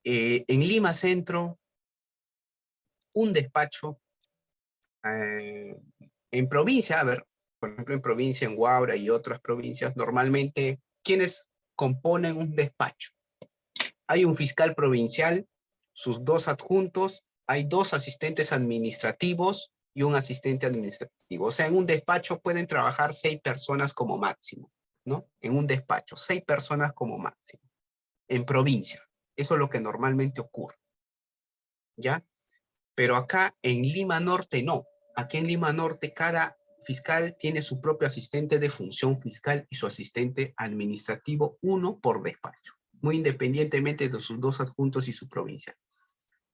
En Lima Centro, un despacho, en provincia, a ver, por ejemplo en provincia, en Huaura y otras provincias, normalmente, ¿quiénes componen un despacho? Hay un fiscal provincial, sus 2 adjuntos, hay 2 asistentes administrativos y un asistente administrativo. O sea, en un despacho pueden trabajar 6 personas como máximo, ¿no? En un despacho, 6 personas como máximo. En provincia. Eso es lo que normalmente ocurre, ¿ya? Pero acá en Lima Norte no. Aquí en Lima Norte cada fiscal tiene su propio asistente de función fiscal y su asistente administrativo, uno por despacho, muy independientemente de sus 2 adjuntos y su provincia.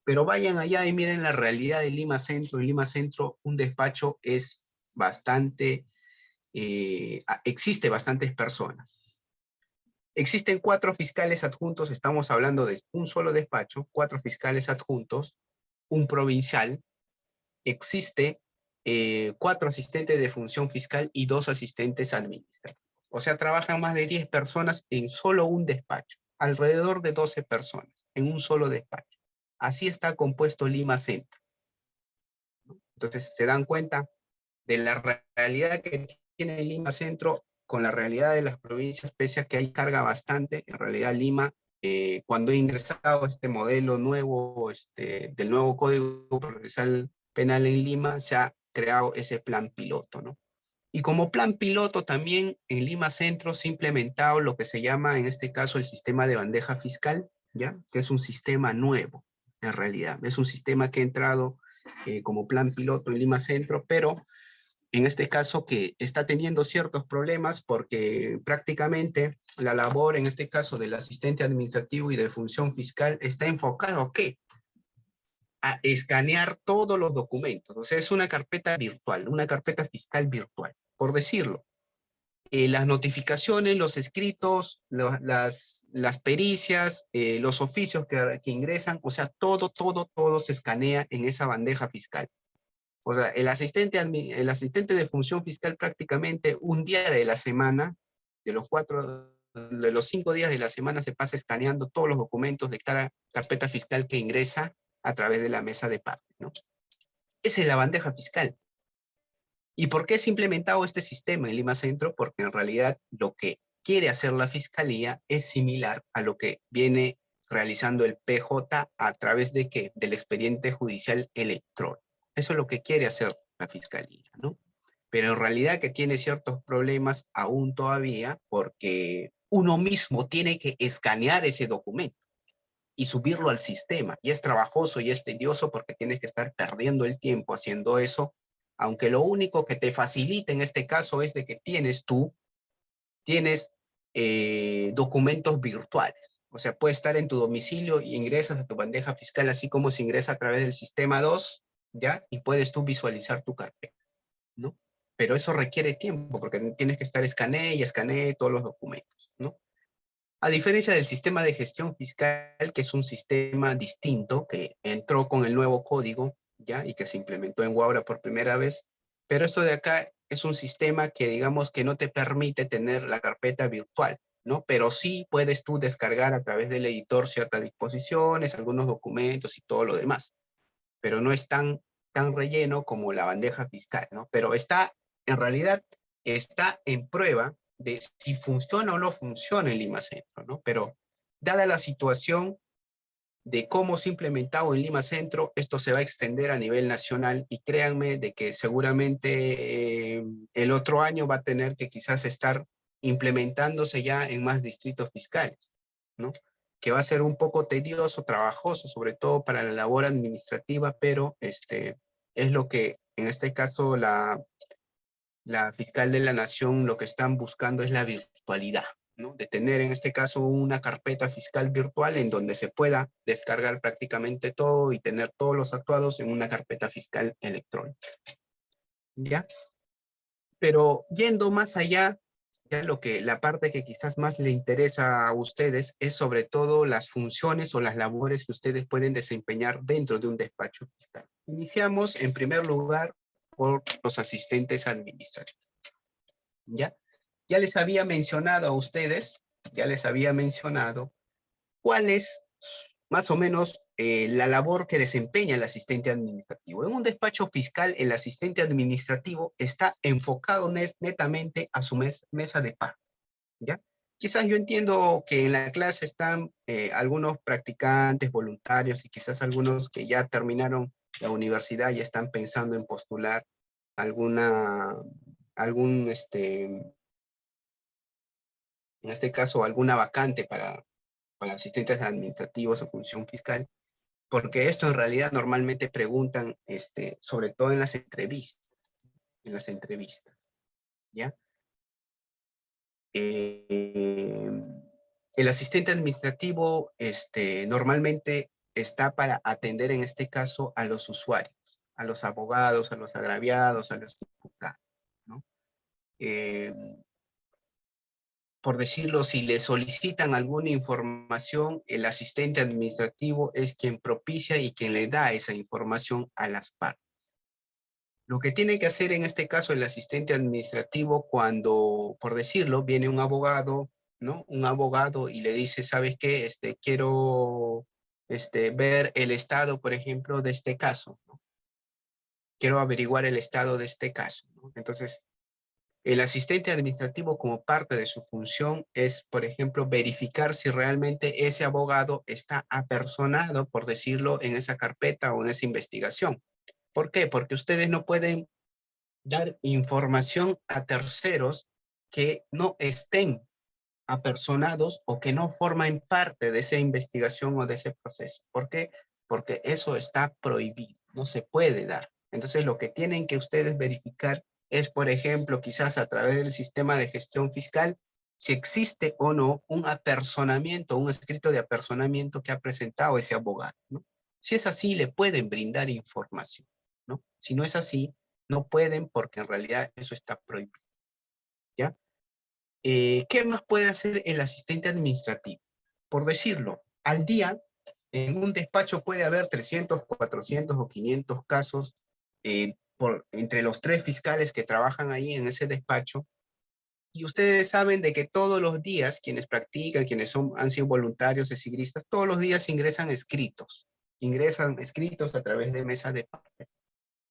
Pero vayan allá y miren la realidad de Lima Centro. En Lima Centro un despacho es bastante, existe bastantes personas. Existen 4 fiscales adjuntos, estamos hablando de un solo despacho, 4 fiscales adjuntos, un provincial, existe 4 asistentes de función fiscal y 2 asistentes administrativos. O sea, trabajan más de 10 personas en solo un despacho, alrededor de 12 personas en un solo despacho. Así está compuesto Lima Centro. Entonces, se dan cuenta de la realidad que tiene Lima Centro con la realidad de las provincias, pese a que hay carga bastante. En realidad, Lima, cuando he ingresado este modelo nuevo, del nuevo Código Procesal Penal en Lima, se ha creado ese plan piloto, ¿no? Y como plan piloto también en Lima Centro se ha implementado lo que se llama en este caso el sistema de bandeja fiscal, ¿ya? Que es un sistema nuevo, en realidad. Es un sistema que ha entrado como plan piloto en Lima Centro, pero en este caso que está teniendo ciertos problemas porque prácticamente la labor, en este caso del asistente administrativo y de función fiscal, está enfocado ¿a qué? A escanear todos los documentos. O sea, es una carpeta virtual, una carpeta fiscal virtual, por decirlo. Las notificaciones, los escritos, las pericias, los oficios que ingresan, o sea, todo se escanea en esa bandeja fiscal. O sea, el asistente de función fiscal prácticamente un día de la semana, de los 5 días de la semana se pasa escaneando todos los documentos de cada carpeta fiscal que ingresa a través de la mesa de parte, ¿no? Esa es la bandeja fiscal. ¿Y por qué se ha implementado este sistema en Lima Centro? Porque en realidad lo que quiere hacer la Fiscalía es similar a lo que viene realizando el PJ a través de ¿qué? Del expediente judicial electrónico. Eso es lo que quiere hacer la Fiscalía, ¿no? Pero en realidad que tiene ciertos problemas aún todavía porque uno mismo tiene que escanear ese documento y subirlo al sistema. Y es trabajoso y es tedioso porque tienes que estar perdiendo el tiempo haciendo eso, aunque lo único que te facilita en este caso es de que tienes documentos virtuales. O sea, puedes estar en tu domicilio y ingresas a tu bandeja fiscal así como se ingresa a través del sistema 2, ¿ya? Y puedes tú visualizar tu carpeta, ¿no? Pero eso requiere tiempo porque tienes que estar escanee todos los documentos, ¿no? A diferencia del sistema de gestión fiscal, que es un sistema distinto, que entró con el nuevo código, ¿ya? Y que se implementó en Huaura por primera vez, pero esto de acá es un sistema que digamos que no te permite tener la carpeta virtual, ¿no? Pero sí puedes tú descargar a través del editor ciertas disposiciones, algunos documentos y todo lo demás, pero no es tan relleno como la bandeja fiscal, ¿no? Pero está, en realidad, está en prueba de si funciona o no funciona en Lima Centro, ¿no? Pero dada la situación de cómo se ha implementado en Lima Centro, esto se va a extender a nivel nacional y créanme de que seguramente el otro año va a tener que quizás estar implementándose ya en más distritos fiscales, ¿no? Que va a ser un poco tedioso, trabajoso, sobre todo para la labor administrativa, pero es lo que en este caso la fiscal de la nación lo que están buscando es la virtualidad, ¿no? De tener en este caso una carpeta fiscal virtual en donde se pueda descargar prácticamente todo y tener todos los actuados en una carpeta fiscal electrónica. ¿Ya? Pero yendo más allá, ya la parte que quizás más le interesa a ustedes es sobre todo las funciones o las labores que ustedes pueden desempeñar dentro de un despacho fiscal. Iniciamos en primer lugar por los asistentes administrativos. ¿Ya? Ya les había mencionado a ustedes, cuál es más o menos la labor que desempeña el asistente administrativo. En un despacho fiscal, el asistente administrativo está enfocado netamente a su mesa de pago, ¿ya? Quizás yo entiendo que en la clase están algunos practicantes, voluntarios y quizás algunos que ya terminaron la universidad y están pensando en postular en este caso, alguna vacante para asistentes administrativos o función fiscal, porque esto en realidad normalmente preguntan, sobre todo en las entrevistas, ¿ya? El asistente administrativo, normalmente está para atender en este caso a los usuarios, a los abogados, a los agraviados, a los imputados, ¿no? Por decirlo, si le solicitan alguna información, el asistente administrativo es quien propicia y quien le da esa información a las partes. Lo que tiene que hacer en este caso el asistente administrativo cuando, por decirlo, viene un abogado, ¿no? Un abogado y le dice, ¿sabes qué? Quiero ver el estado, por ejemplo, de este caso, ¿no? Quiero averiguar el estado de este caso, ¿no? Entonces, el asistente administrativo como parte de su función es, por ejemplo, verificar si realmente ese abogado está apersonado, por decirlo, en esa carpeta o en esa investigación. ¿Por qué? Porque ustedes no pueden dar información a terceros que no estén apersonados o que no forman parte de esa investigación o de ese proceso. ¿Por qué? Porque eso está prohibido, no se puede dar. Entonces lo que tienen que ustedes verificar es, por ejemplo, quizás a través del sistema de gestión fiscal, si existe o no un apersonamiento, un escrito de apersonamiento que ha presentado ese abogado, ¿no? Si es así, le pueden brindar información, ¿no? Si no es así, no pueden porque en realidad eso está prohibido, ¿ya? ¿Qué más puede hacer el asistente administrativo? Por decirlo, al día, en un despacho puede haber 300, 400 o 500 casos entre los 3 fiscales que trabajan ahí en ese despacho. Y ustedes saben de que todos los días, quienes practican, han sido voluntarios, esigristas, todos los días ingresan escritos a través de mesas de partes.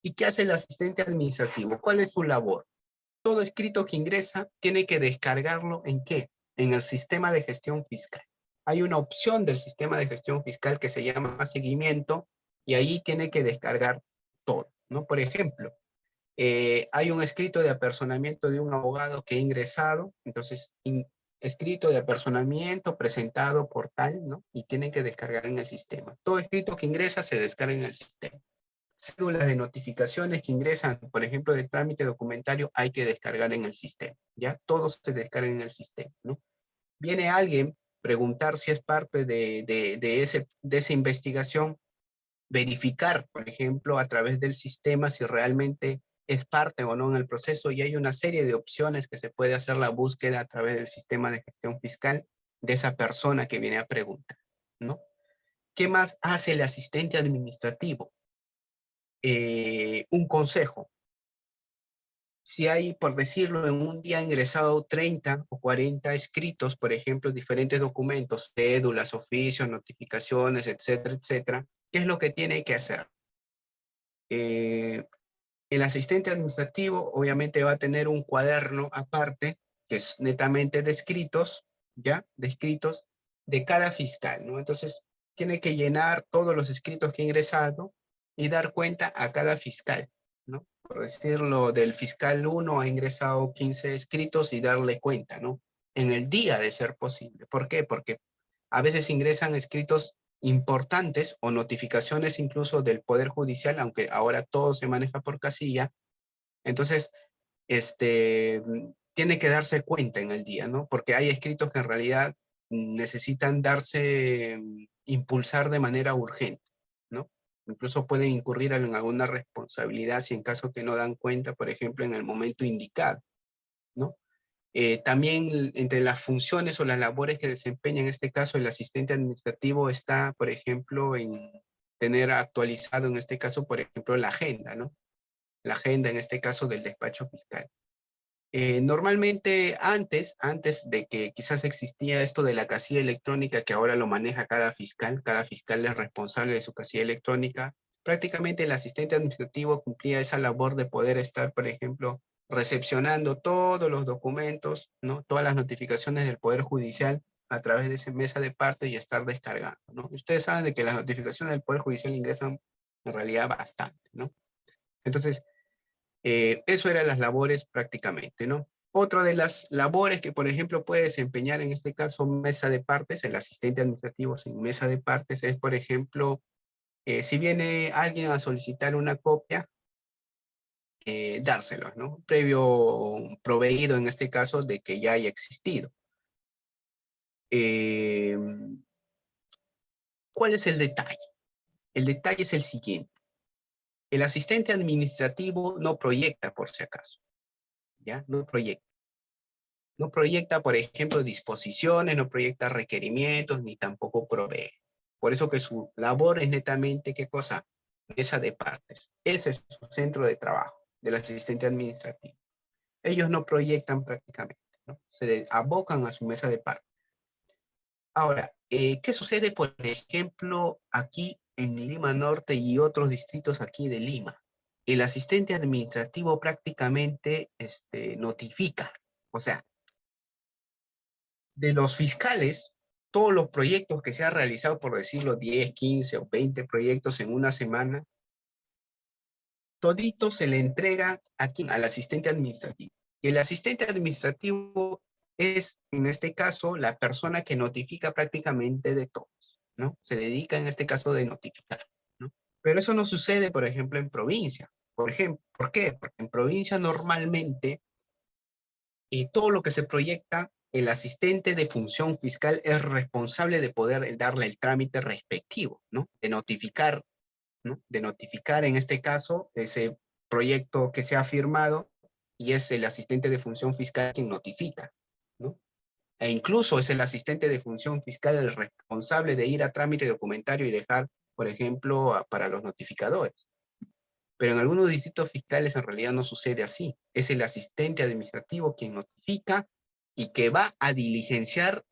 ¿Y qué hace el asistente administrativo? ¿Cuál es su labor? Todo escrito que ingresa tiene que descargarlo ¿en qué? En el sistema de gestión fiscal. Hay una opción del sistema de gestión fiscal que se llama seguimiento y ahí tiene que descargar todo, ¿no? Por ejemplo, hay un escrito de apersonamiento de un abogado que ha ingresado, entonces escrito de apersonamiento presentado por tal, ¿no? Y tienen que descargar en el sistema. Todo escrito que ingresa se descarga en el sistema. Cédulas de notificaciones que ingresan, por ejemplo, de trámite documentario, hay que descargar en el sistema, ¿ya? Todos se descargan en el sistema, ¿no? Viene alguien preguntar si es parte de esa investigación, verificar, por ejemplo, a través del sistema si realmente es parte o no en el proceso y hay una serie de opciones que se puede hacer la búsqueda a través del sistema de gestión fiscal de esa persona que viene a preguntar, ¿no? ¿Qué más hace el asistente administrativo? Un consejo. Si hay, por decirlo, en un día ingresado 30 o 40 escritos, por ejemplo, diferentes documentos, cédulas, oficios, notificaciones, etcétera, etcétera, ¿qué es lo que tiene que hacer? El asistente administrativo obviamente va a tener un cuaderno aparte, que es netamente de escritos, ¿ya? De escritos de cada fiscal, ¿no? Entonces, tiene que llenar todos los escritos que ha ingresado y dar cuenta a cada fiscal, ¿no? Por decirlo, del fiscal 1 ha ingresado 15 escritos y darle cuenta, ¿no? En el día de ser posible. ¿Por qué? Porque a veces ingresan escritos importantes o notificaciones incluso del Poder Judicial, aunque ahora todo se maneja por casilla. Entonces, tiene que darse cuenta en el día, ¿no? Porque hay escritos que en realidad necesitan darse, impulsar de manera urgente, ¿no? Incluso pueden incurrir en alguna responsabilidad si en caso que no dan cuenta, por ejemplo, en el momento indicado, ¿no? También entre las funciones o las labores que desempeña en este caso el asistente administrativo está, por ejemplo, en tener actualizado en este caso, por ejemplo, la agenda, ¿no? La agenda en este caso del despacho fiscal. Normalmente antes de que quizás existía esto de la casilla electrónica que ahora lo maneja cada fiscal es responsable de su casilla electrónica, prácticamente el asistente administrativo cumplía esa labor de poder estar, por ejemplo, recepcionando todos los documentos, ¿no? Todas las notificaciones del Poder Judicial a través de esa mesa de parte y estar descargando, ¿no? Ustedes saben de que las notificaciones del Poder Judicial ingresan en realidad bastante, ¿no? Entonces, eso eran las labores prácticamente, ¿no? Otra de las labores que, por ejemplo, puede desempeñar en este caso mesa de partes, el asistente administrativo sin mesa de partes, es, por ejemplo, si viene alguien a solicitar una copia, dárselos, ¿no? Previo proveído en este caso de que ya haya existido. Eh, ¿Cuál es el detalle? El detalle es el siguiente. El asistente administrativo no proyecta por si acaso, ¿ya? No proyecta. No proyecta, por ejemplo, disposiciones, no proyecta requerimientos, ni tampoco provee. Por eso que su labor es netamente, ¿qué cosa? Mesa de partes. Ese es su centro de trabajo del asistente administrativo. Ellos no proyectan prácticamente, ¿no? Se abocan a su mesa de partes. Ahora, ¿qué sucede, por ejemplo, aquí en Lima Norte y otros distritos aquí de Lima? El asistente administrativo prácticamente notifica, o sea, de los fiscales, todos los proyectos que se han realizado, por decirlo, 10, 15 o 20 proyectos en una semana, todito se le entrega aquí al asistente administrativo. Y el asistente administrativo es, en este caso, la persona que notifica prácticamente de todos, ¿no? Se dedica en este caso de notificar, ¿no? Pero eso no sucede, por ejemplo, en provincia. Por ejemplo, ¿por qué? Porque en provincia normalmente y todo lo que se proyecta, el asistente de función fiscal es responsable de poder darle el trámite respectivo, ¿no? De notificar, ¿no? De notificar en este caso ese proyecto que se ha firmado y es el asistente de función fiscal quien notifica, ¿no? E incluso es el asistente de función fiscal el responsable de ir a trámite documentario y dejar, por ejemplo, para los notificadores. Pero en algunos distritos fiscales en realidad no sucede así. Es el asistente administrativo quien notifica y que va a diligenciar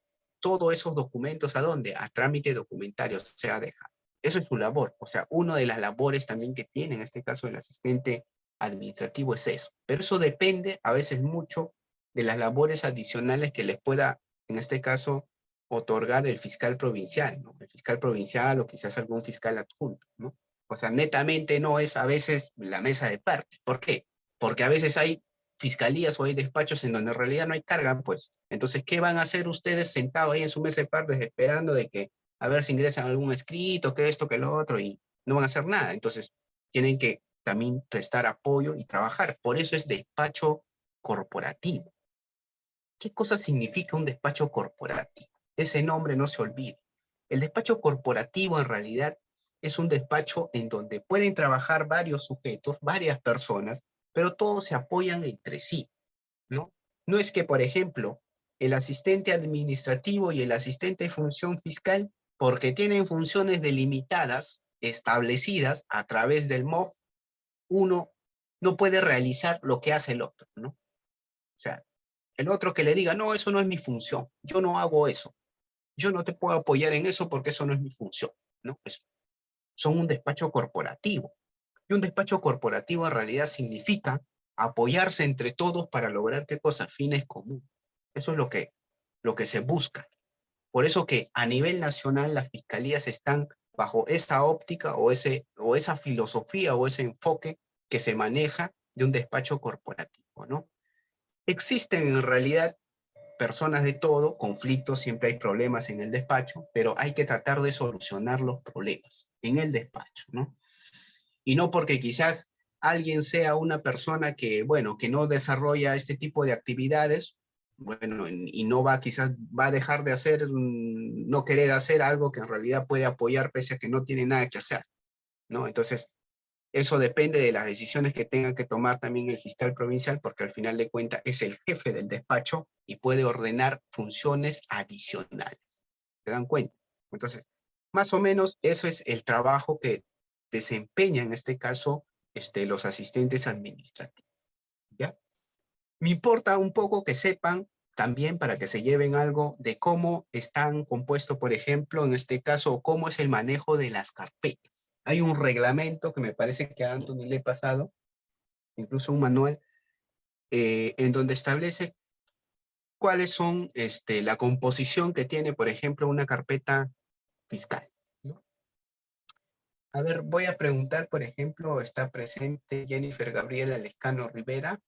todos esos documentos. ¿A dónde? A trámite documentario, o sea, deja. Eso es su labor. O sea, una de las labores también que tiene en este caso el asistente administrativo es eso. Pero eso depende a veces mucho de las labores adicionales que les pueda, en este caso, otorgar el fiscal provincial, ¿no? El fiscal provincial o quizás algún fiscal adjunto, ¿no? O sea, netamente no es a veces la mesa de parte. ¿Por qué? Porque a veces hay fiscalías o hay despachos en donde en realidad no hay carga, pues. Entonces, ¿qué van a hacer ustedes sentados ahí en su mesa de partes esperando de que a ver si ingresan algún escrito, que esto, que lo otro, y no van a hacer nada? Entonces, tienen que también prestar apoyo y trabajar. Por eso es despacho corporativo. ¿Qué cosa significa un despacho corporativo? Ese nombre no se olvide. El despacho corporativo en realidad es un despacho en donde pueden trabajar varios sujetos, varias personas, pero todos se apoyan entre sí, ¿no? No es que, por ejemplo, el asistente administrativo y el asistente de función fiscal, porque tienen funciones delimitadas, establecidas a través del MOF, uno no puede realizar lo que hace el otro, ¿no? O sea, el otro que le diga, no, eso no es mi función, yo no hago eso, yo no te puedo apoyar en eso porque eso no es mi función, ¿no? Son un despacho corporativo. Y un despacho corporativo en realidad significa apoyarse entre todos para lograr qué cosa, fines comunes. Eso es lo que se busca. Por eso que a nivel nacional las fiscalías están bajo esa óptica o esa filosofía o ese enfoque que se maneja de un despacho corporativo, ¿no? Existen en realidad personas de todo, conflictos, siempre hay problemas en el despacho, pero hay que tratar de solucionar los problemas en el despacho, ¿no? Y no porque quizás alguien sea una persona que, bueno, que no desarrolla este tipo de actividades, bueno, y no va, quizás va a dejar de hacer, no querer hacer algo que en realidad puede apoyar pese a que no tiene nada que hacer, ¿no? Entonces, eso depende de las decisiones que tenga que tomar también el fiscal provincial, porque al final de cuentas es el jefe del despacho y puede ordenar funciones adicionales. ¿Se dan cuenta? Entonces, más o menos eso es el trabajo que desempeña en este caso los asistentes administrativos. ¿Ya? Me importa un poco que sepan también para que se lleven algo de cómo están compuestos, por ejemplo, en este caso, cómo es el manejo de las carpetas. Hay un reglamento que me parece que a Anthony le he pasado, incluso un manual, en donde establece cuáles son la composición que tiene, por ejemplo, una carpeta fiscal, ¿no? A ver, voy a preguntar, por ejemplo, está presente Jennifer Gabriela Lescano Rivera.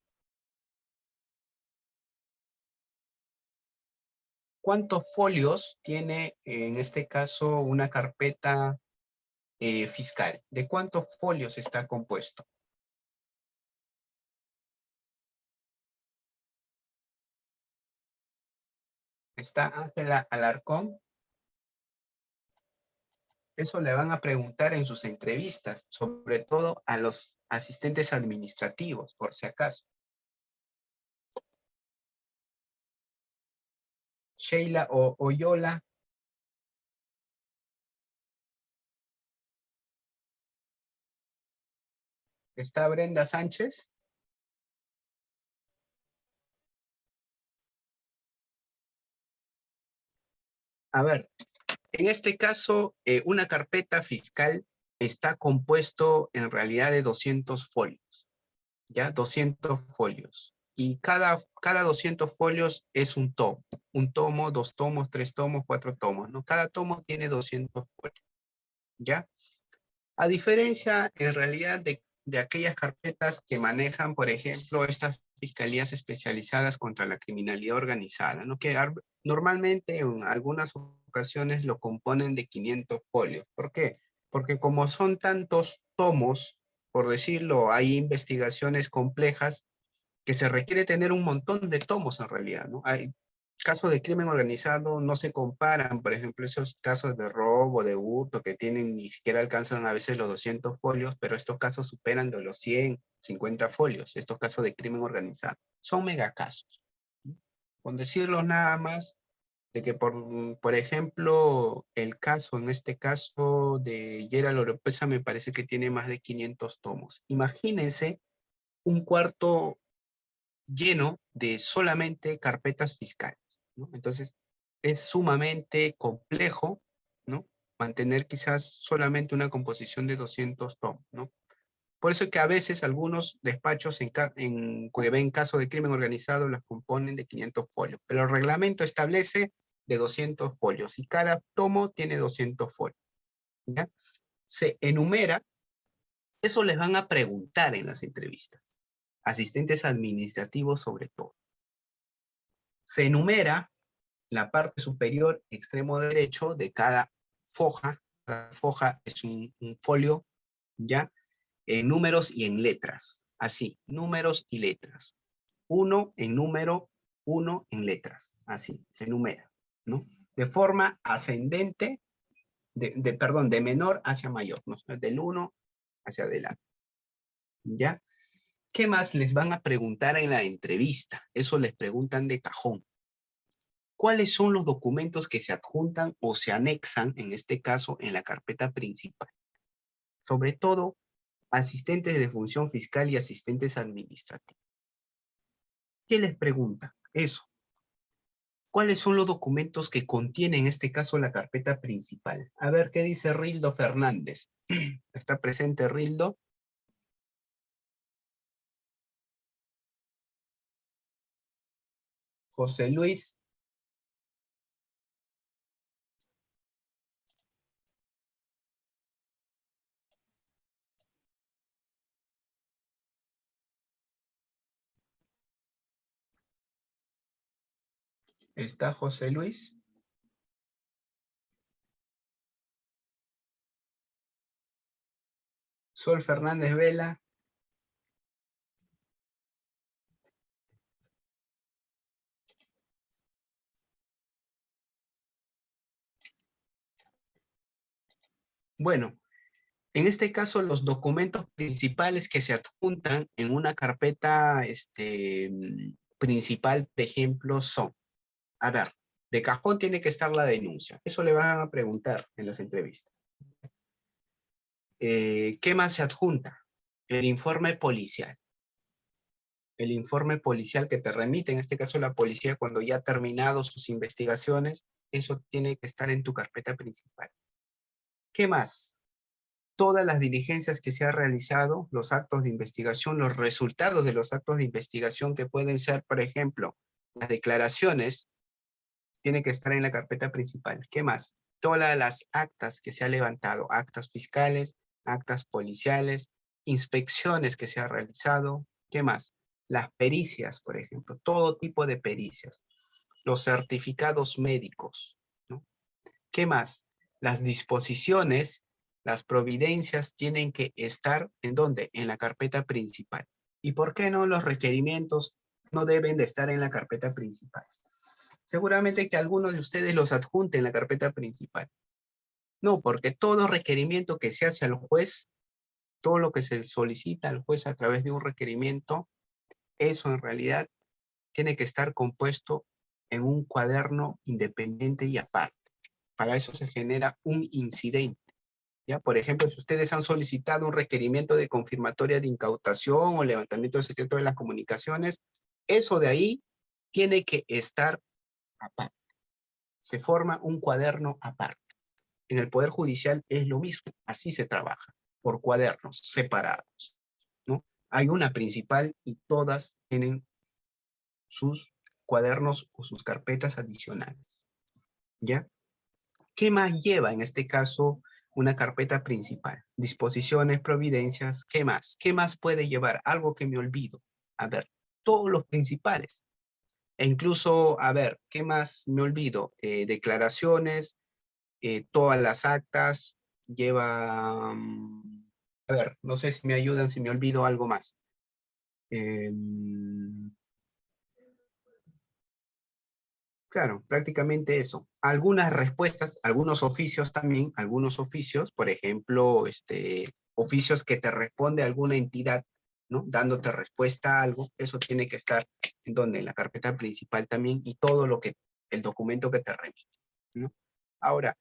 ¿Cuántos folios tiene en este caso una carpeta fiscal? ¿De cuántos folios está compuesto? ¿Está Ángela Alarcón? Eso le van a preguntar en sus entrevistas, sobre todo a los asistentes administrativos, por si acaso. Sheila Oyola. ¿Está Brenda Sánchez? A ver, en este caso, una carpeta fiscal está compuesto en realidad de 200 folios, ¿ya? 200 folios. Y cada 200 folios es un tomo. Un tomo, 2 tomos, 3 tomos, 4 tomos, ¿no? Cada tomo tiene 200 folios, ¿ya? A diferencia, en realidad, de aquellas carpetas que manejan, por ejemplo, estas fiscalías especializadas contra la criminalidad organizada, ¿no? Que normalmente en algunas ocasiones lo componen de 500 folios. ¿Por qué? Porque como son tantos tomos, por decirlo, hay investigaciones complejas que se requiere tener un montón de tomos en realidad, ¿no? Hay casos de crimen organizado no se comparan, por ejemplo, esos casos de robo, de hurto, que tienen, ni siquiera alcanzan a veces los 200 folios, pero estos casos superan de los 100, 50 folios, estos casos de crimen organizado. Son megacasos. Con decirlo nada más, de que por ejemplo, el caso, en este caso de Gerald Oropesa, me parece que tiene más de 500 tomos. Imagínense un cuarto lleno de solamente carpetas fiscales, ¿no? Entonces, es sumamente complejo, ¿no? Mantener quizás solamente una composición de 200 tomos, ¿no? Por eso es que a veces algunos despachos que ven caso de crimen organizado las componen de 500 folios, pero el reglamento establece de 200 folios y cada tomo tiene 200 folios, ¿ya? Se enumera, eso les van a preguntar en las entrevistas, asistentes administrativos sobre todo. Se enumera la parte superior extremo derecho de cada foja. Cada foja es un folio, ¿ya? En números y en letras. Así, números y letras. 1 en número, 1 en letras. Así, se enumera, ¿no? De forma ascendente, perdón, de menor hacia mayor, ¿no? Del 1 hacia adelante, ¿ya? ¿Qué más les van a preguntar en la entrevista? Eso les preguntan de cajón. ¿Cuáles son los documentos que se adjuntan o se anexan, en este caso, en la carpeta principal? Sobre todo, asistentes de función fiscal y asistentes administrativos. ¿Qué les pregunta? Eso. ¿Cuáles son los documentos que contiene, en este caso, la carpeta principal? A ver, ¿qué dice Rildo Fernández? ¿Está presente Rildo? José Luis. ¿Está José Luis? Sol Fernández Vela. Bueno, en este caso los documentos principales que se adjuntan en una carpeta principal, por ejemplo, son, a ver, de cajón tiene que estar la denuncia. Eso le van a preguntar en las entrevistas. ¿Qué más se adjunta? El informe policial. El informe policial que te remite, en este caso la policía, cuando ya ha terminado sus investigaciones, eso tiene que estar en tu carpeta principal. ¿Qué más? Todas las diligencias que se han realizado, los actos de investigación, los resultados de los actos de investigación que pueden ser, por ejemplo, las declaraciones, tiene que estar en la carpeta principal. ¿Qué más? Todas las actas que se han levantado, actas fiscales, actas policiales, inspecciones que se han realizado. ¿Qué más? Las pericias, por ejemplo, todo tipo de pericias. Los certificados médicos, ¿no? ¿Qué más? Las disposiciones, las providencias tienen que estar ¿en dónde? En la carpeta principal. ¿Y por qué no los requerimientos no deben de estar en la carpeta principal? Seguramente que algunos de ustedes los adjunten en la carpeta principal. No, porque todo requerimiento que se hace al juez, todo lo que se solicita al juez a través de un requerimiento, eso en realidad tiene que estar compuesto en un cuaderno independiente y aparte. Para eso se genera un incidente. ¿Ya? Por ejemplo, si ustedes han solicitado un requerimiento de confirmatoria de incautación o levantamiento de secreto de las comunicaciones, eso de ahí tiene que estar aparte. Se forma un cuaderno aparte. En el Poder Judicial es lo mismo, así se trabaja, por cuadernos separados, ¿no? Hay una principal y todas tienen sus cuadernos o sus carpetas adicionales, ¿ya? ¿Qué más lleva en este caso una carpeta principal? Disposiciones, providencias, ¿qué más? ¿Qué más puede llevar? Algo que me olvido. A ver, todos los principales. E incluso, a ver, ¿qué más me olvido? Declaraciones, todas las actas, lleva... a ver, no sé si me ayudan, si me olvido algo más. Claro, prácticamente eso. Algunas respuestas, algunos oficios también, algunos oficios, por ejemplo, oficios que te responde alguna entidad, ¿no? Dándote respuesta a algo, eso tiene que estar en donde, en la carpeta principal también y todo lo que, el documento que te remite, ¿no? Ahora,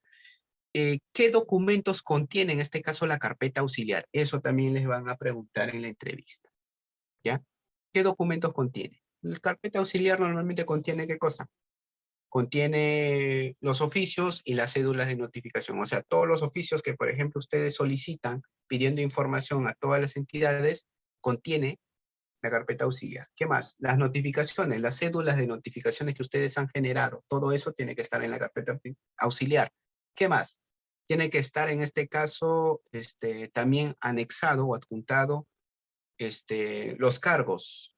¿qué documentos contiene en este caso la carpeta auxiliar? Eso también les van a preguntar en la entrevista, ¿ya? ¿Qué documentos contiene? La carpeta auxiliar normalmente contiene ¿qué cosa? Contiene los oficios y las cédulas de notificación. O sea, todos los oficios que, por ejemplo, ustedes solicitan pidiendo información a todas las entidades, contiene la carpeta auxiliar. ¿Qué más? Las notificaciones, las cédulas de notificaciones que ustedes han generado, todo eso tiene que estar en la carpeta auxiliar. ¿Qué más? Tiene que estar en este caso también anexado o adjuntado los cargos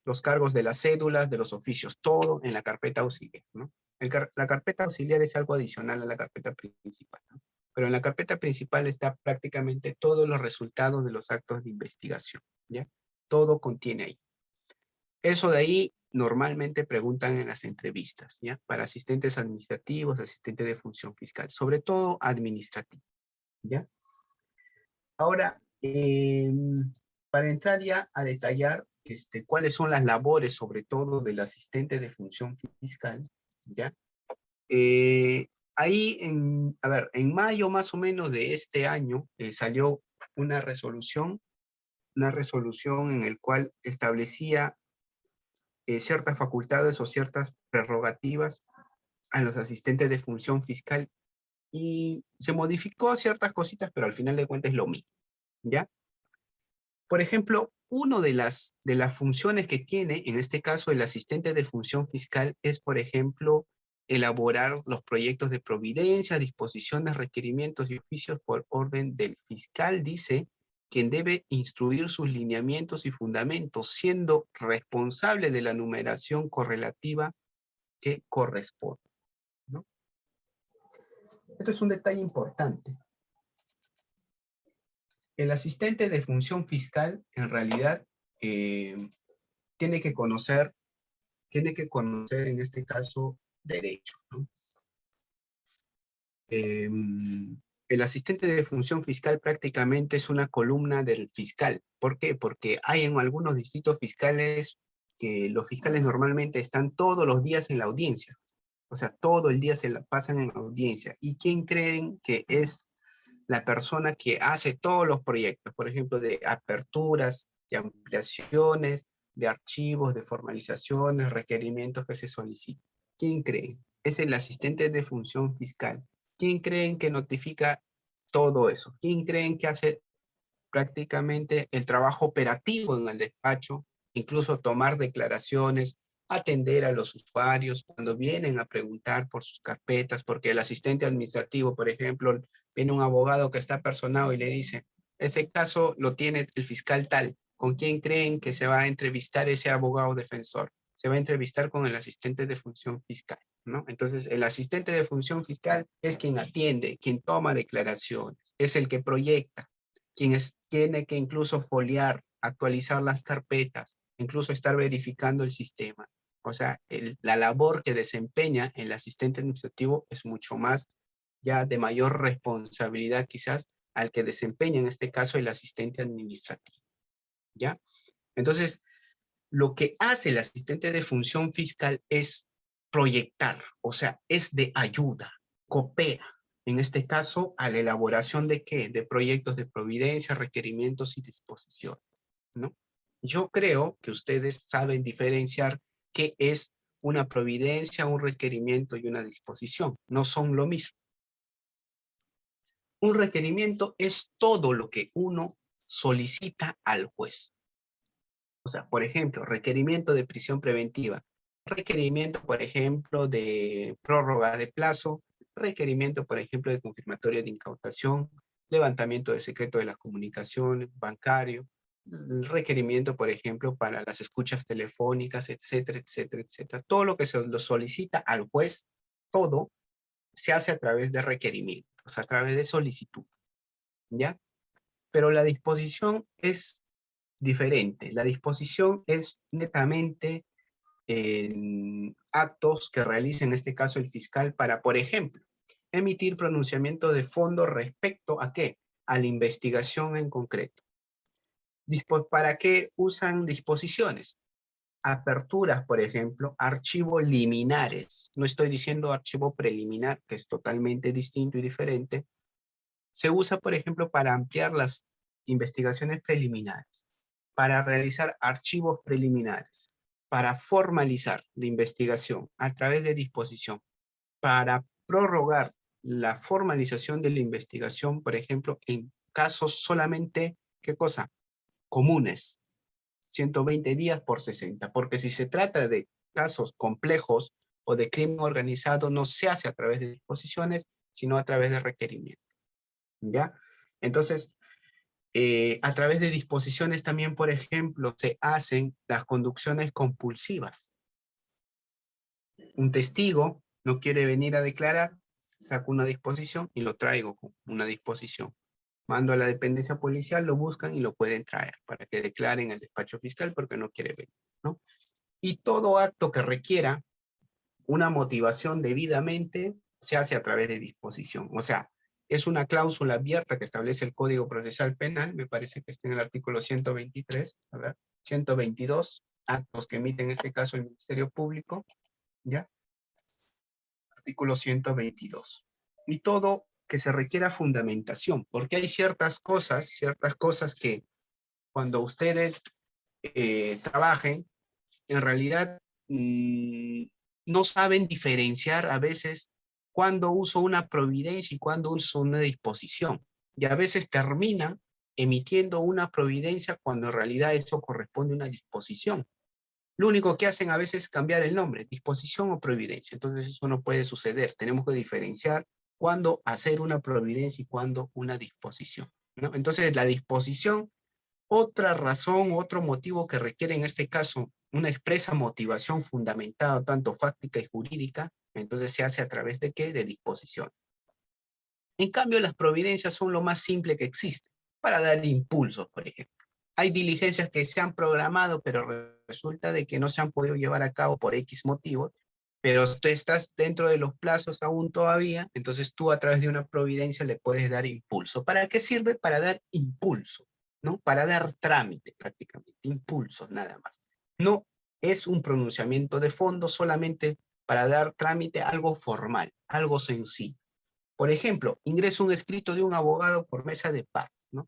de las cédulas, de los oficios, todo en la carpeta auxiliar, ¿no? La carpeta auxiliar es algo adicional a la carpeta principal, ¿no? Pero en la carpeta principal está prácticamente todos los resultados de los actos de investigación, ¿ya? Todo contiene ahí. Eso de ahí normalmente preguntan en las entrevistas, ¿ya? Para asistentes administrativos, asistentes de función fiscal, sobre todo administrativo, ¿ya? Ahora, para entrar ya a detallar cuáles son las labores, sobre todo del asistente de función fiscal, ¿ya? Ahí, en mayo más o menos de este año, salió una resolución en el cual establecía ciertas facultades o ciertas prerrogativas a los asistentes de función fiscal y se modificó ciertas cositas, pero al final de cuentas es lo mismo, ¿ya? Por ejemplo, una de las funciones que tiene, en este caso, el asistente de función fiscal es, por ejemplo, elaborar los proyectos de providencia, disposiciones, requerimientos y oficios por orden del fiscal, dice, quien debe instruir sus lineamientos y fundamentos, siendo responsable de la numeración correlativa que corresponde, ¿no? Esto es un detalle importante. El asistente de función fiscal, en realidad, tiene que conocer en este caso derecho, ¿no? El asistente de función fiscal prácticamente es una columna del fiscal. ¿Por qué? Porque hay en algunos distritos fiscales que los fiscales normalmente están todos los días en la audiencia. O sea, todo el día se la pasan en la audiencia. ¿Y quién creen que es la persona que hace todos los proyectos? Por ejemplo, de aperturas, de ampliaciones, de archivos, de formalizaciones, requerimientos que se solicitan. ¿Quién creen? Es el asistente de función fiscal. ¿Quién creen que notifica todo eso? ¿Quién creen que hace prácticamente el trabajo operativo en el despacho? Incluso tomar declaraciones, atender a los usuarios cuando vienen a preguntar por sus carpetas, porque el asistente administrativo, por ejemplo, viene un abogado que está personado y le dice, ese caso lo tiene el fiscal tal. ¿Con quién creen que se va a entrevistar ese abogado defensor? Se va a entrevistar con el asistente de función fiscal, ¿no? Entonces, el asistente de función fiscal es quien atiende, quien toma declaraciones, es el que proyecta, tiene que incluso foliar, actualizar las carpetas, incluso estar verificando el sistema. O sea, la labor que desempeña el asistente administrativo es mucho más, ya de mayor responsabilidad quizás al que desempeña en este caso el asistente administrativo, ¿ya? Entonces, lo que hace el asistente de función fiscal es proyectar, o sea, es de ayuda, coopera, en este caso, a la elaboración de ¿qué? De proyectos de providencia, requerimientos y disposiciones, ¿no? Yo creo que ustedes saben diferenciar qué es una providencia, un requerimiento y una disposición. No son lo mismo. Un requerimiento es todo lo que uno solicita al juez. O sea, por ejemplo, requerimiento de prisión preventiva, requerimiento, por ejemplo, de prórroga de plazo, requerimiento, por ejemplo, de confirmatoria de incautación, levantamiento de secreto de las comunicaciones, bancario, requerimiento, por ejemplo, para las escuchas telefónicas, etcétera, etcétera, etcétera. Todo lo que se lo solicita al juez, todo se hace a través de requerimientos, a través de solicitud, ¿ya? Pero la disposición es diferente. La disposición es netamente actos que realiza en este caso el fiscal para, por ejemplo, emitir pronunciamiento de fondo respecto a qué? A la investigación en concreto. ¿Para qué usan disposiciones? Aperturas, por ejemplo, archivos liminares. No estoy diciendo archivo preliminar, que es totalmente distinto y diferente. Se usa, por ejemplo, para ampliar las investigaciones preliminares, para realizar archivos preliminares, para formalizar la investigación a través de disposición, para prorrogar la formalización de la investigación, por ejemplo, en casos solamente, ¿qué cosa? Comunes, 120 días por 60, porque si se trata de casos complejos o de crimen organizado, no se hace a través de disposiciones, sino a través de requerimientos, ¿ya? Entonces, a través de disposiciones también, por ejemplo, se hacen las conducciones compulsivas. Un testigo no quiere venir a declarar, saco una disposición y lo traigo con una disposición. Mando a la dependencia policial, lo buscan y lo pueden traer para que declare en el despacho fiscal porque no quiere venir, ¿no? Y todo acto que requiera una motivación debidamente se hace a través de disposición. O sea, es una cláusula abierta que establece el Código Procesal Penal, me parece que está en el artículo 123, a ver, 122, actos que emite en este caso el Ministerio Público, ¿ya? Artículo 122. Y todo que se requiera fundamentación, porque hay ciertas cosas que cuando ustedes trabajen, en realidad no saben diferenciar a veces cuándo uso una providencia y cuándo uso una disposición. Y a veces terminan emitiendo una providencia cuando en realidad eso corresponde a una disposición. Lo único que hacen a veces es cambiar el nombre, disposición o providencia. Entonces eso no puede suceder. Tenemos que diferenciar cuándo hacer una providencia y cuándo una disposición, ¿no? Entonces la disposición, otra razón, otro motivo que requiere en este caso una expresa motivación fundamentada tanto fáctica y jurídica, entonces se hace a través de ¿qué? De disposición. En cambio, las providencias son lo más simple que existe para dar impulsos, por ejemplo. Hay diligencias que se han programado, pero resulta de que no se han podido llevar a cabo por X motivos, pero tú estás dentro de los plazos aún todavía, entonces tú a través de una providencia le puedes dar impulso. ¿Para qué sirve? Para dar impulso, ¿no? Para dar trámite prácticamente, impulso nada más. No es un pronunciamiento de fondo, solamente para dar trámite a algo formal, algo sencillo. Por ejemplo, ingreso un escrito de un abogado por mesa de parte, ¿no?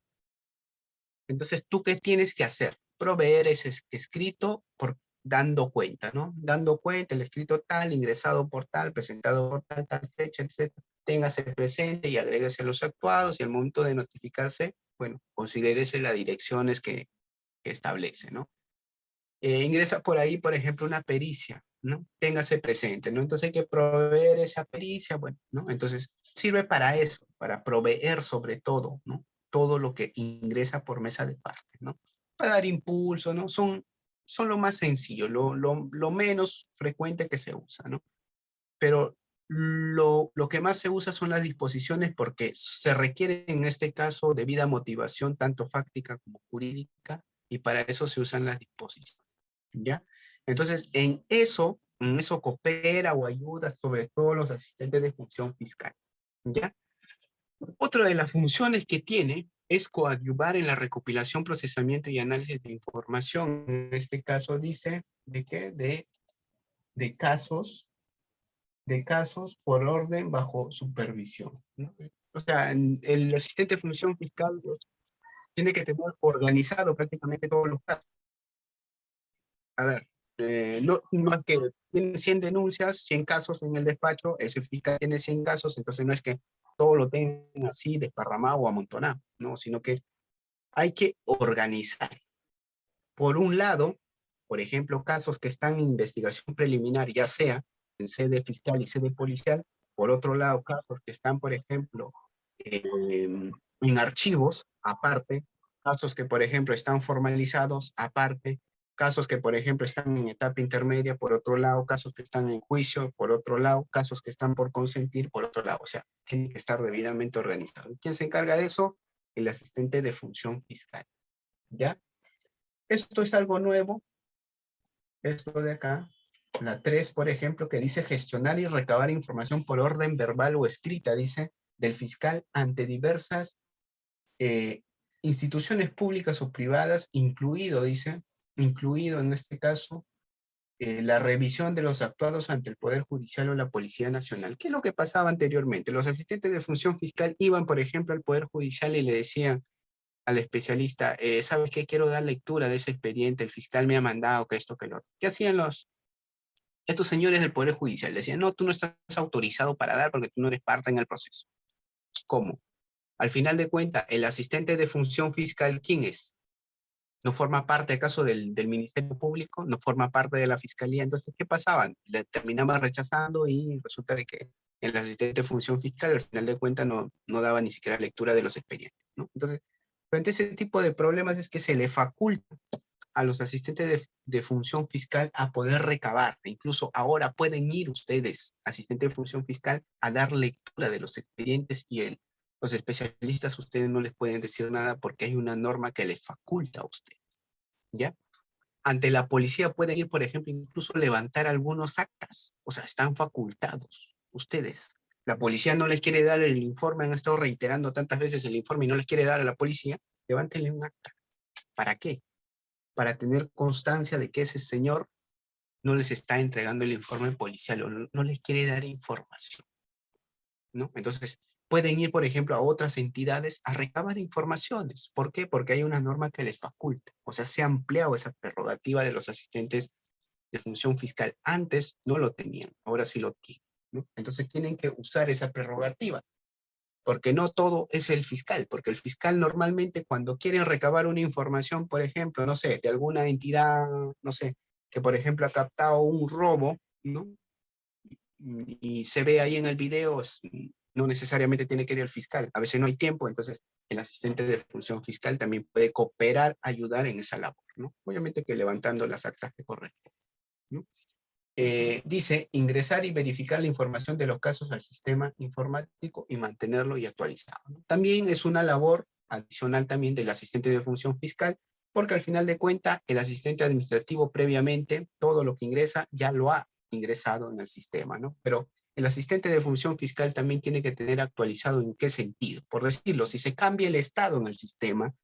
Entonces, ¿tú qué tienes que hacer? Proveer ese escrito dando cuenta, ¿no? Dando cuenta, el escrito tal, ingresado por tal, presentado por tal, tal fecha, etc. Téngase presente y agréguese los actuados y al momento de notificarse, bueno, considérese las direcciones que establece, ¿no? Ingresa por ahí, por ejemplo, una pericia, ¿no? Téngase presente, ¿no? Entonces hay que proveer esa pericia, bueno, ¿no? Entonces sirve para eso, para proveer sobre todo, ¿no? Todo lo que ingresa por mesa de parte, ¿no? Para dar impulso, ¿no? Son lo más sencillo, lo menos frecuente que se usa, ¿no? Pero lo que más se usa son las disposiciones porque se requiere en este caso debida motivación, tanto fáctica como jurídica, y para eso se usan las disposiciones. ¿Ya? Entonces, en eso coopera o ayuda sobre todo los asistentes de función fiscal, ¿ya? Otra de las funciones que tiene es coadyuvar en la recopilación, procesamiento y análisis de información. En este caso dice, ¿de qué? De casos por orden bajo supervisión, ¿no? O sea, el asistente de función fiscal pues, tiene que tener organizado prácticamente todos los casos. A ver, no es que tiene 100 denuncias, 100 casos en el despacho, ese fiscal tiene 100 casos, entonces no es que todo lo tengan así desparramado o amontonado, no, sino que hay que organizar. Por un lado, por ejemplo, casos que están en investigación preliminar, ya sea en sede fiscal y sede policial, por otro lado, casos que están, por ejemplo, en archivos, aparte, casos que, por ejemplo, están formalizados, aparte, casos que, por ejemplo, están en etapa intermedia, por otro lado, casos que están en juicio, por otro lado, casos que están por consentir, por otro lado, o sea, tiene que estar debidamente organizado. ¿Quién se encarga de eso? El asistente de función fiscal, ¿ya? Esto es algo nuevo, esto de acá, la 3, por ejemplo, que dice gestionar y recabar información por orden verbal o escrita, dice, del fiscal ante diversas instituciones públicas o privadas, incluido, dice, incluido en este caso, la revisión de los actuados ante el Poder Judicial o la Policía Nacional. ¿Qué es lo que pasaba anteriormente? Los asistentes de función fiscal iban, por ejemplo, al Poder Judicial y le decían al especialista, ¿sabes qué? Quiero dar lectura de ese expediente, el fiscal me ha mandado que esto, que lo otro. ¿Qué hacían estos señores del Poder Judicial? Decían, no, tú no estás autorizado para dar porque tú no eres parte en el proceso. ¿Cómo? Al final de cuentas, el asistente de función fiscal, ¿quién es? No forma parte, acaso, del Ministerio Público, no forma parte de la Fiscalía. Entonces, ¿qué pasaba? Le terminaba rechazando y resulta de que el asistente de función fiscal, al final de cuentas, no daba ni siquiera lectura de los expedientes, ¿no? Entonces, frente a ese tipo de problemas es que se le faculta a los asistentes de función fiscal a poder recabar. Incluso ahora pueden ir ustedes, asistentes de función fiscal, a dar lectura de los expedientes y los especialistas ustedes no les pueden decir nada porque hay una norma que les faculta a ustedes, ¿ya? Ante la policía pueden ir, por ejemplo, incluso levantar algunos actas. O sea, están facultados ustedes. La policía no les quiere dar el informe, han estado reiterando tantas veces el informe y no les quiere dar a la policía, levántenle un acta. ¿Para qué? Para tener constancia de que ese señor no les está entregando el informe policial o no les quiere dar información, ¿no? Entonces, pueden ir, por ejemplo, a otras entidades a recabar informaciones. ¿Por qué? Porque hay una norma que les faculta. O sea, se ha ampliado esa prerrogativa de los asistentes de función fiscal. Antes no lo tenían, ahora sí lo tienen, ¿no? Entonces tienen que usar esa prerrogativa. Porque no todo es el fiscal, porque el fiscal normalmente cuando quieren recabar una información, por ejemplo, no sé, de alguna entidad, no sé, que por ejemplo ha captado un robo, ¿no? Y se ve ahí en el video, no necesariamente tiene que ir el fiscal, a veces no hay tiempo, entonces el asistente de función fiscal también puede cooperar, ayudar en esa labor, ¿no? Obviamente que levantando las actas que corresponden, ¿no? Dice, ingresar y verificar la información de los casos al sistema informático y mantenerlo y actualizado, ¿no? También es una labor adicional también del asistente de función fiscal, porque al final de cuentas el asistente administrativo previamente, todo lo que ingresa ya lo ha ingresado en el sistema, ¿no? Pero el asistente de función fiscal también tiene que tener actualizado en qué sentido. Por decirlo, si se cambia el estado en el sistema,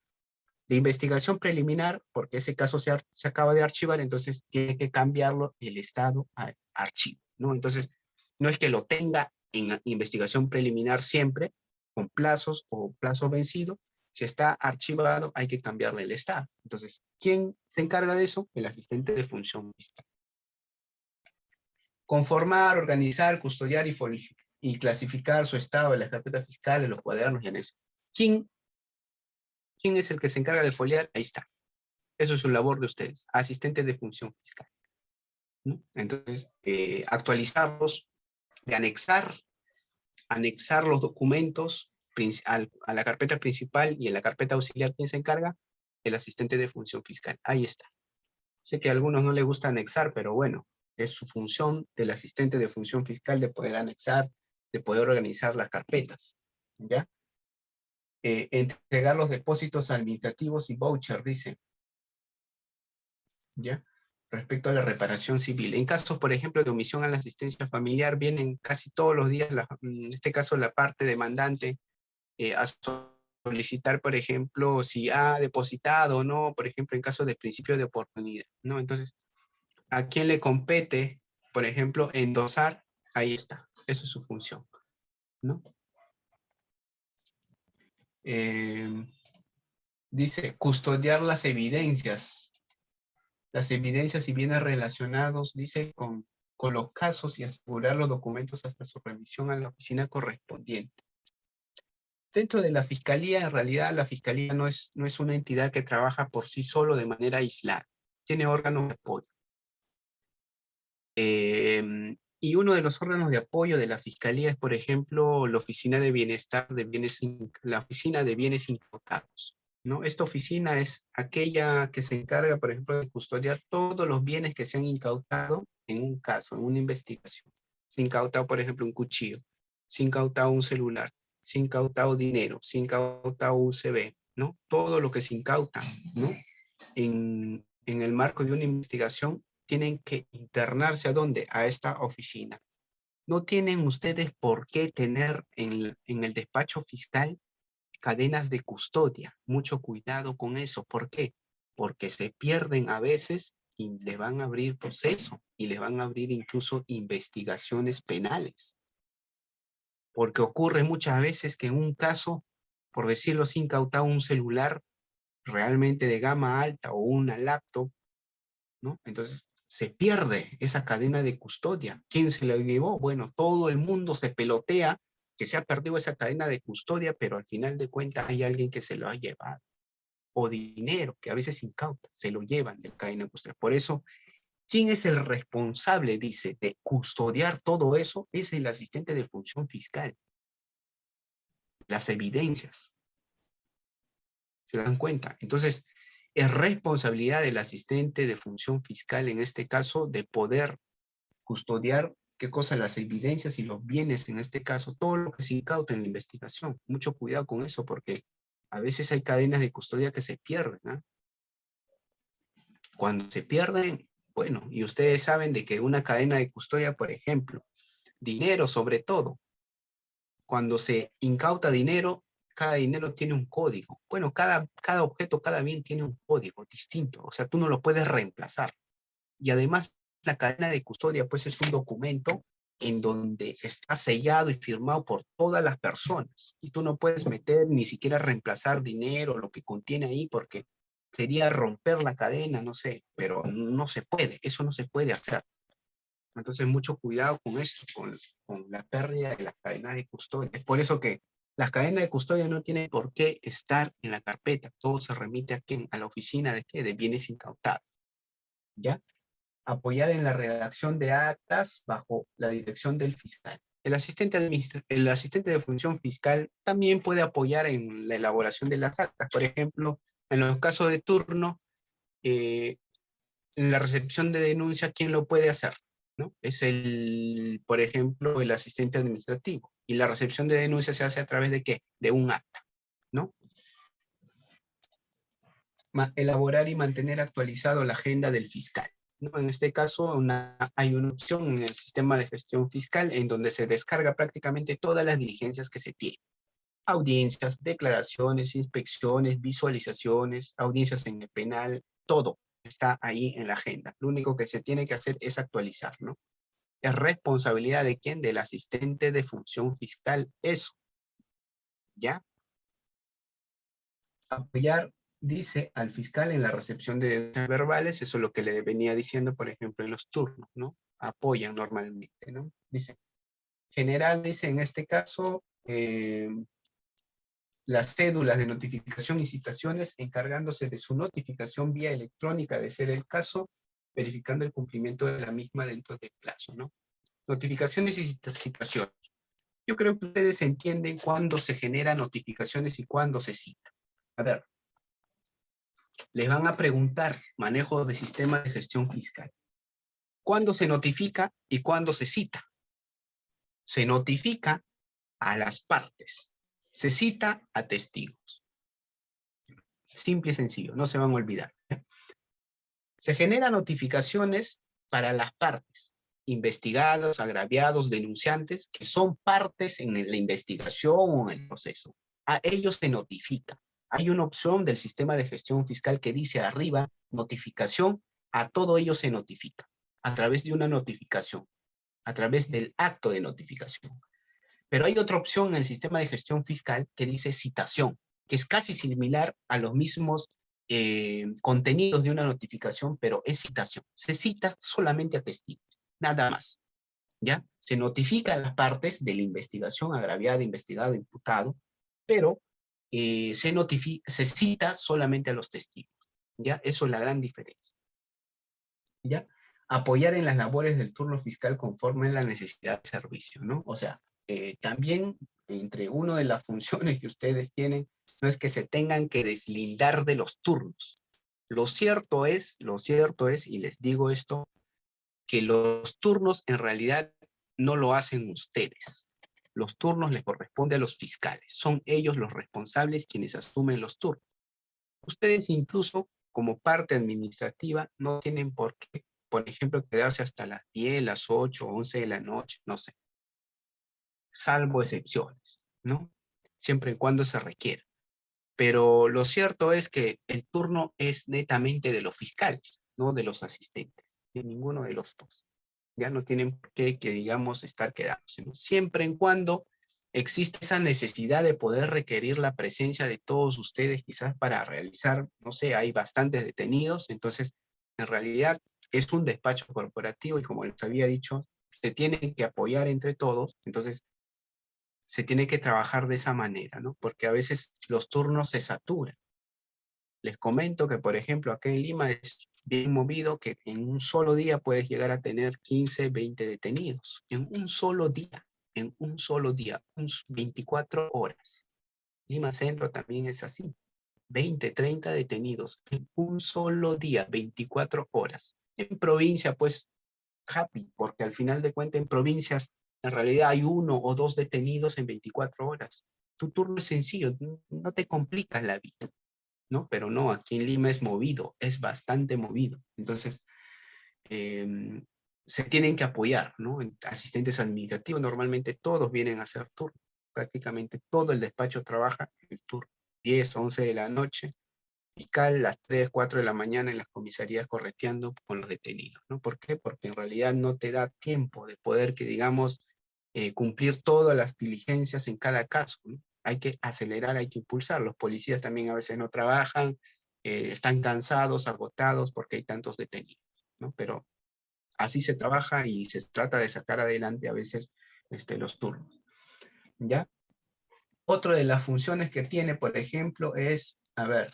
de investigación preliminar, porque ese caso se acaba de archivar, entonces tiene que cambiarlo el estado a archivo, ¿no? Entonces, no es que lo tenga en investigación preliminar siempre, con plazos o plazo vencido. Si está archivado, hay que cambiarle el estado. Entonces, ¿quién se encarga de eso? El asistente de función fiscal. Conformar, organizar, custodiar y clasificar su estado de las carpetas fiscales, de los cuadernos y anexos. ¿Quién es el que se encarga de foliar? Ahí está. Eso es su labor de ustedes, asistentes de función fiscal, ¿no? Entonces, actualizarlos, de anexar los documentos a la carpeta principal y en la carpeta auxiliar, ¿quién se encarga? El asistente de función fiscal. Ahí está. Sé que a algunos no les gusta anexar, pero bueno, es su función del asistente de función fiscal de poder anexar, de poder organizar las carpetas, ¿ya? Entregar los depósitos administrativos y voucher, dice. ¿Ya? Respecto a la reparación civil. En casos, por ejemplo, de omisión a la asistencia familiar, vienen casi todos los días, en este caso, la parte demandante a solicitar, por ejemplo, si ha depositado o no, por ejemplo, en caso de principio de oportunidad, ¿no? Entonces, ¿a quién le compete, por ejemplo, endosar? Ahí está, eso es su función, ¿no? Dice, custodiar las evidencias y bienes relacionados, dice, con los casos y asegurar los documentos hasta su remisión a la oficina correspondiente. Dentro de la fiscalía, en realidad, la fiscalía no es una entidad que trabaja por sí solo de manera aislada. Tiene órganos de apoyo. Y uno de los órganos de apoyo de la fiscalía es, por ejemplo, la oficina de bienestar la oficina de bienes incautados, ¿no? Esta oficina es aquella que se encarga, por ejemplo, de custodiar todos los bienes que se han incautado en un caso, en una investigación. Se ha incautado, por ejemplo, un cuchillo, se ha incautado un celular, se ha incautado dinero, se ha incautado USB, ¿no? Todo lo que se incauta, ¿no? En el marco de una investigación, tienen que internarse ¿a dónde? A esta oficina. No tienen ustedes por qué tener en el despacho fiscal cadenas de custodia. Mucho cuidado con eso. ¿Por qué? Porque se pierden a veces y le van a abrir proceso y le van a abrir incluso investigaciones penales. Porque ocurre muchas veces que en un caso, por decirlo así, incautado un celular realmente de gama alta o una laptop, ¿no? Entonces se pierde esa cadena de custodia. ¿Quién se la llevó? Bueno, todo el mundo se pelotea que se ha perdido esa cadena de custodia, pero al final de cuentas hay alguien que se lo ha llevado. O dinero, que a veces incauta, se lo llevan de la cadena de custodia. Por eso, ¿quién es el responsable, dice, de custodiar todo eso? Es el asistente de función fiscal. Las evidencias. ¿Se dan cuenta? Entonces, es responsabilidad del asistente de función fiscal, en este caso, de poder custodiar, ¿qué cosa? Las evidencias y los bienes, en este caso, todo lo que se incauta en la investigación. Mucho cuidado con eso, porque a veces hay cadenas de custodia que se pierden, ¿eh? Cuando se pierden, bueno, y ustedes saben de que una cadena de custodia, por ejemplo, dinero sobre todo, cuando se incauta dinero, cada dinero tiene un código. Bueno, cada objeto, cada bien tiene un código distinto. O sea, tú no lo puedes reemplazar. Y además, la cadena de custodia, pues, es un documento en donde está sellado y firmado por todas las personas. Y tú no puedes meter ni siquiera reemplazar dinero, lo que contiene ahí, porque sería romper la cadena, no sé, pero no se puede, eso no se puede hacer. Entonces, mucho cuidado con eso, con la pérdida de las cadenas de custodia. Es por eso que La cadena de custodia no tiene por qué estar en la carpeta. Todo se remite a quién, a la oficina de qué, de bienes incautados. ¿Ya? Apoyar en la redacción de actas bajo la dirección del fiscal. El asistente de función fiscal también puede apoyar en la elaboración de las actas. Por ejemplo, en los casos de turno, en la recepción de denuncia, ¿quién lo puede hacer? ¿No? Es por ejemplo, el asistente administrativo. Y la recepción de denuncia se hace a través de ¿qué? De un acta, ¿no? Elaborar y mantener actualizado la agenda del fiscal, ¿no? En este caso, hay una opción en el sistema de gestión fiscal en donde se descarga prácticamente todas las diligencias que se tienen. Audiencias, declaraciones, inspecciones, visualizaciones, audiencias en el penal, todo está ahí en la agenda. Lo único que se tiene que hacer es actualizar, ¿no? Es responsabilidad de quién, del asistente de función fiscal, eso, ¿ya? Apoyar, dice, al fiscal en la recepción de denuncias verbales, eso es lo que le venía diciendo, por ejemplo, en los turnos, ¿no? Apoyan normalmente, ¿no? Dice, general, dice, en este caso, las cédulas de notificación y citaciones, encargándose de su notificación vía electrónica, de ser el caso, verificando el cumplimiento de la misma dentro del plazo, ¿no? Notificaciones y citaciones. Yo creo que ustedes entienden cuándo se generan notificaciones y cuándo se cita. A ver, les van a preguntar manejo de sistema de gestión fiscal. ¿Cuándo se notifica y cuándo se cita? Se notifica a las partes. Se cita a testigos. Simple y sencillo, no se van a olvidar. Se generan notificaciones para las partes, investigados, agraviados, denunciantes, que son partes en la investigación o en el proceso. A ellos se notifica. Hay una opción del sistema de gestión fiscal que dice arriba, notificación, a todo ello se notifica, a través de una notificación, a través del acto de notificación. Pero hay otra opción en el sistema de gestión fiscal que dice citación, que es casi similar a los mismos contenidos de una notificación, pero es citación. Se cita solamente a testigos, nada más. ¿Ya? Se notifica a las partes de la investigación, agraviado, investigado, imputado, pero se cita solamente a los testigos. ¿Ya? Eso es la gran diferencia. ¿Ya? Apoyar en las labores del turno fiscal conforme a la necesidad de servicio, ¿no? O sea, también entre una de las funciones que ustedes tienen, no es que se tengan que deslindar de los turnos. Lo cierto es, y les digo esto, que los turnos en realidad no lo hacen ustedes. Los turnos les corresponde a los fiscales. Son ellos los responsables quienes asumen los turnos. Ustedes incluso, como parte administrativa, no tienen por qué, por ejemplo, quedarse hasta las 10, las 8, 11 de la noche, no sé. Salvo excepciones, ¿no? Siempre y cuando se requiera. Pero lo cierto es que el turno es netamente de los fiscales, no de los asistentes, de ninguno de los dos. Ya no tienen por qué, que digamos, estar quedándose, ¿no? Siempre en cuando existe esa necesidad de poder requerir la presencia de todos ustedes, quizás para realizar, no sé, hay bastantes detenidos, entonces, en realidad, es un despacho corporativo y como les había dicho, se tienen que apoyar entre todos, entonces, se tiene que trabajar de esa manera, ¿no? Porque a veces los turnos se saturan. Les comento que, por ejemplo, acá en Lima es bien movido que en un solo día puedes llegar a tener 15, 20 detenidos. En un solo día, 24 horas. Lima Centro también es así. 20, 30 detenidos en un solo día, 24 horas. En provincia, pues, happy, porque al final de cuentas en provincias en realidad hay 1 o 2 detenidos en 24 horas. Tu turno es sencillo, no te complicas la vida, ¿no? Pero no, aquí en Lima es movido, es bastante movido. Entonces, se tienen que apoyar, ¿no? Asistentes administrativos, normalmente todos vienen a hacer turno. Prácticamente todo el despacho trabaja en el turno. 10, 11 de la noche, fiscal las 3, 4 de la mañana en las comisarías correteando con los detenidos, ¿no? ¿Por qué? Porque en realidad no te da tiempo de poder que, digamos, cumplir todas las diligencias en cada caso, ¿no? Hay que acelerar, hay que impulsar. Los policías también a veces no trabajan, están cansados, agotados porque hay tantos detenidos, ¿no? Pero así se trabaja y se trata de sacar adelante a veces los turnos, ¿ya? Otra de las funciones que tiene, por ejemplo, es, a ver,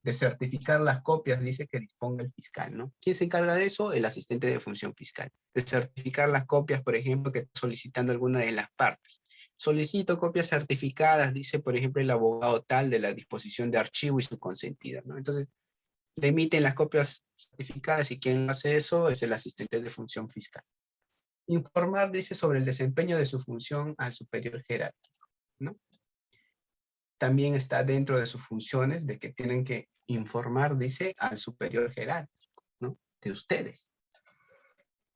de certificar las copias, dice que disponga el fiscal, ¿no? ¿Quién se encarga de eso? El asistente de función fiscal. De certificar las copias, por ejemplo, que está solicitando alguna de las partes. Solicito copias certificadas, dice, por ejemplo, el abogado tal de la disposición de archivo y su consentida, ¿no? Entonces, le emiten las copias certificadas y quien hace eso es el asistente de función fiscal. Informar, dice, sobre el desempeño de su función al superior jerárquico, ¿no? También está dentro de sus funciones de que tienen que informar, dice, al superior jerárquico, ¿no? De ustedes.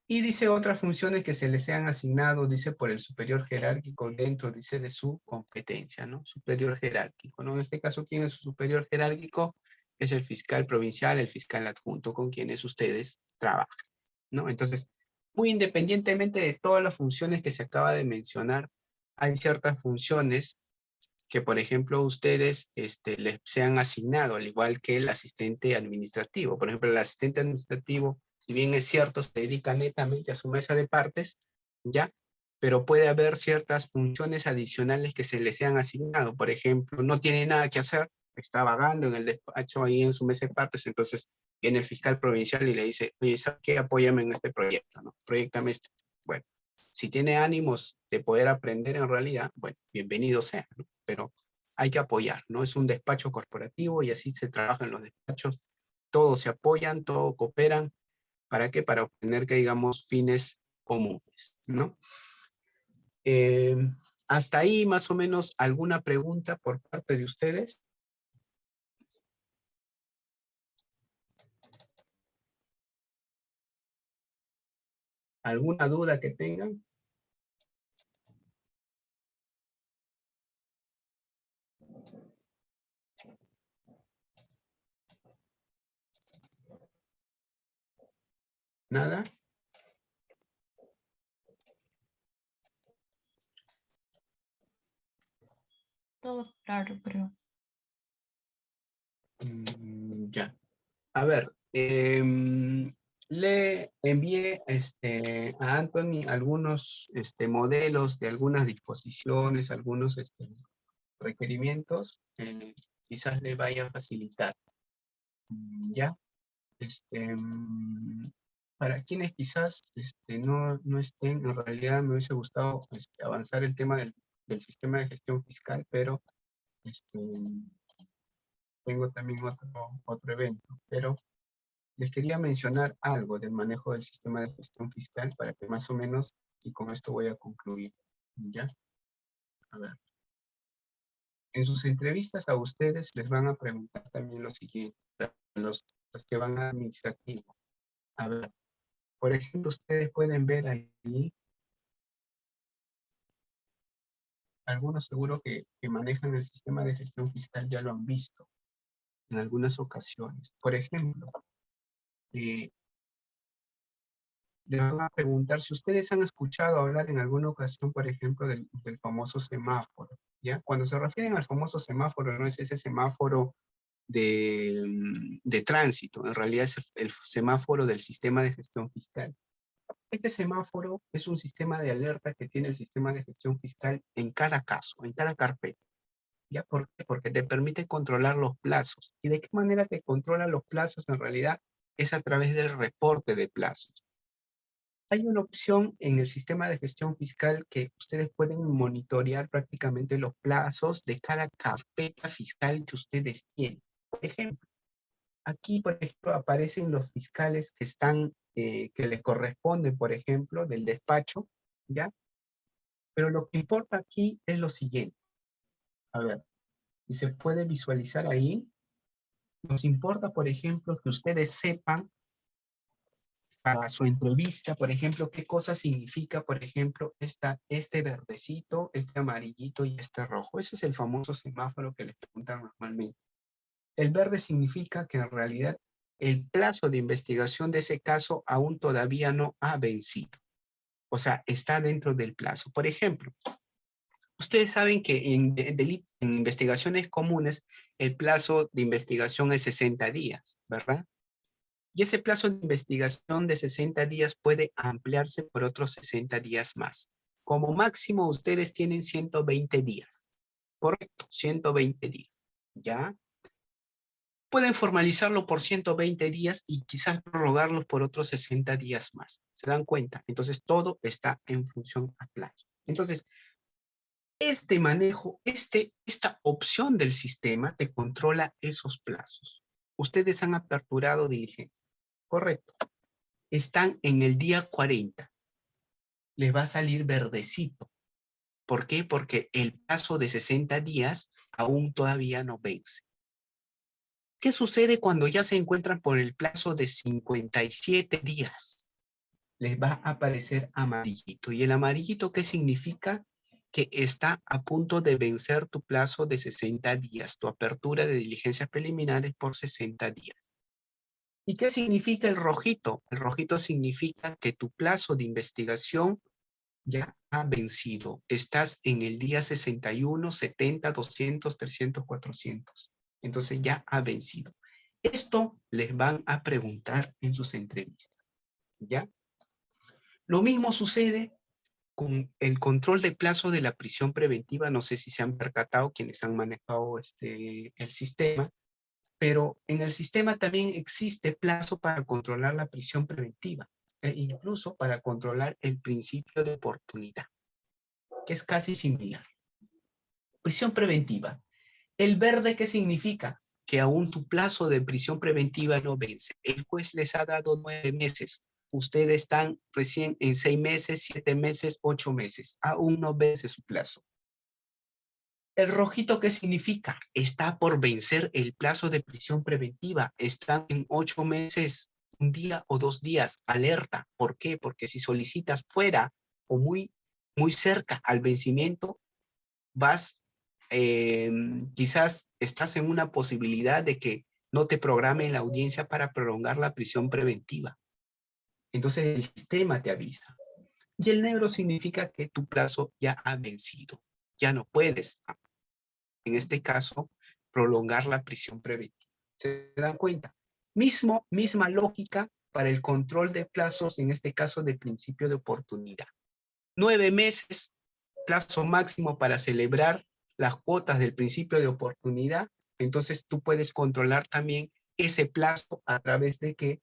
Y dice otras funciones que se les sean asignado, dice, por el superior jerárquico dentro, dice, de su competencia, ¿no? Superior jerárquico, ¿no? En este caso, ¿quién es su superior jerárquico? Es el fiscal provincial, el fiscal adjunto con quienes ustedes trabajan, ¿no? Entonces, muy independientemente de todas las funciones que se acaba de mencionar, hay ciertas funciones que, por ejemplo, ustedes les sean asignado, al igual que el asistente administrativo. Por ejemplo, el asistente administrativo, si bien es cierto, se dedica netamente a su mesa de partes, ¿ya? Pero puede haber ciertas funciones adicionales que se le sean asignado. Por ejemplo, no tiene nada que hacer, está vagando en el despacho ahí en su mesa de partes, entonces viene el fiscal provincial y le dice, oye, ¿sabes qué? Apóyame en este proyecto, ¿no? Proyéctame esto. Bueno, si tiene ánimos de poder aprender en realidad, bueno, bienvenido sea, ¿no? Pero hay que apoyar, ¿no? Es un despacho corporativo y así se trabaja en los despachos. Todos se apoyan, todos cooperan. ¿Para qué? Para obtener, que digamos, fines comunes, ¿no? Eh, hasta ahí, más o menos, ¿alguna pregunta por parte de ustedes? ¿Alguna duda que tengan? ¿Nada? Todo claro, creo. Ya. A ver, le envié a Anthony algunos modelos de algunas disposiciones, algunos requerimientos, quizás le vaya a facilitar. ¿Ya? Para quienes quizás no estén, en realidad me hubiese gustado avanzar el tema del sistema de gestión fiscal, pero este, tengo también otro evento, pero les quería mencionar algo del manejo del sistema de gestión fiscal para que más o menos, y con esto voy a concluir, ¿ya? A ver. En sus entrevistas a ustedes les van a preguntar también lo siguiente, los que van a administrativo. A ver, por ejemplo, ustedes pueden ver ahí, algunos seguro que manejan el sistema de gestión fiscal ya lo han visto en algunas ocasiones. Por ejemplo, le van a preguntar si ustedes han escuchado hablar en alguna ocasión, por ejemplo, del famoso semáforo, ¿ya? Cuando se refieren al famoso semáforo, no es ese semáforo de tránsito, en realidad es el semáforo del sistema de gestión fiscal. Este semáforo es un sistema de alerta que tiene el sistema de gestión fiscal en cada caso, en cada carpeta. ¿Ya? ¿Por qué? Porque te permite controlar los plazos. ¿Y de qué manera te controla los plazos? En realidad es a través del reporte de plazos. Hay una opción en el sistema de gestión fiscal que ustedes pueden monitorear prácticamente los plazos de cada carpeta fiscal que ustedes tienen. Por ejemplo, aquí, por ejemplo, aparecen los fiscales que están, que les corresponden, por ejemplo, del despacho, ¿ya? Pero lo que importa aquí es lo siguiente. A ver, y se puede visualizar ahí. Nos importa, por ejemplo, que ustedes sepan para su entrevista, por ejemplo, qué cosa significa, por ejemplo, este verdecito, este amarillito y este rojo. Ese es el famoso semáforo que les preguntan normalmente. El verde significa que en realidad el plazo de investigación de ese caso aún todavía no ha vencido. O sea, está dentro del plazo. Por ejemplo, ustedes saben que en investigaciones comunes el plazo de investigación es 60 días, ¿verdad? Y ese plazo de investigación de 60 días puede ampliarse por otros 60 días más. Como máximo ustedes tienen 120 días. Correcto, 120 días. ¿Ya? Pueden formalizarlo por 120 días y quizás prorrogarlos por otros 60 días más. ¿Se dan cuenta? Entonces, todo está en función a plazo. Entonces, este manejo, esta opción del sistema te controla esos plazos. Ustedes han aperturado diligencia. Correcto. Están en el día 40. Les va a salir verdecito. ¿Por qué? Porque el plazo de 60 días aún todavía no vence. ¿Qué sucede cuando ya se encuentran por el plazo de 57 días? Les va a aparecer amarillito. ¿Y el amarillito qué significa? Que está a punto de vencer tu plazo de 60 días, tu apertura de diligencias preliminares por 60 días. ¿Y qué significa el rojito? El rojito significa que tu plazo de investigación ya ha vencido. Estás en el día 61, 70, 200, 300, 400. Entonces ya ha vencido. Esto les van a preguntar en sus entrevistas. ¿Ya? Lo mismo sucede con el control de plazo de la prisión preventiva. No sé si se han percatado quienes han manejado el sistema, pero en el sistema también existe plazo para controlar la prisión preventiva e incluso para controlar el principio de oportunidad, que es casi similar. Prisión preventiva. ¿El verde qué significa? Que aún tu plazo de prisión preventiva no vence. El juez les ha dado 9 meses. Ustedes están recién en 6 meses, 7 meses, 8 meses. Aún no vence su plazo. ¿El rojito qué significa? Está por vencer el plazo de prisión preventiva. Están en 8 meses, un día o 2 días. Alerta. ¿Por qué? Porque si solicitas fuera o muy cerca al vencimiento, quizás estás en una posibilidad de que no te programen la audiencia para prolongar la prisión preventiva. Entonces el sistema te avisa. Y el negro significa que tu plazo ya ha vencido. Ya no puedes, en este caso, prolongar la prisión preventiva. ¿Se dan cuenta? Misma lógica para el control de plazos, en este caso de principio de oportunidad. 9 meses, plazo máximo para celebrar las cuotas del principio de oportunidad. Entonces tú puedes controlar también ese plazo a través de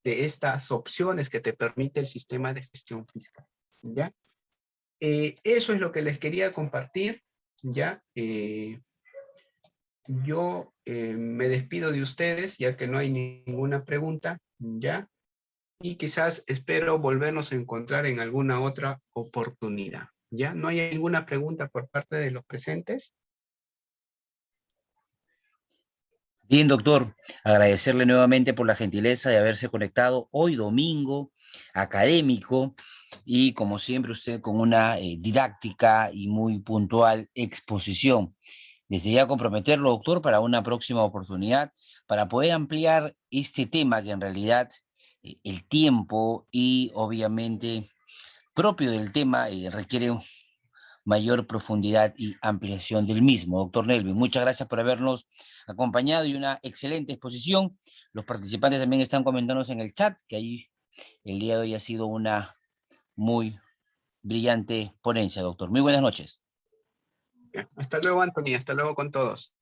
estas opciones que te permite el sistema de gestión fiscal. ¿Ya? Eso es lo que les quería compartir. ¿Ya? Yo me despido de ustedes ya que no hay ninguna pregunta. ¿Ya? Y quizás espero volvernos a encontrar en alguna otra oportunidad. ¿Ya? ¿No hay ninguna pregunta por parte de los presentes? Bien, doctor, agradecerle nuevamente por la gentileza de haberse conectado hoy domingo académico y como siempre usted con una didáctica y muy puntual exposición. Desde ya comprometerlo, doctor, para una próxima oportunidad, para poder ampliar este tema que en realidad el tiempo y obviamente propio del tema requiere mayor profundidad y ampliación del mismo. Doctor Nelvin, muchas gracias por habernos acompañado y una excelente exposición. Los participantes también están comentándonos en el chat que ahí el día de hoy ha sido una muy brillante ponencia, doctor. Muy buenas noches. Hasta luego, Anthony. Hasta luego con todos.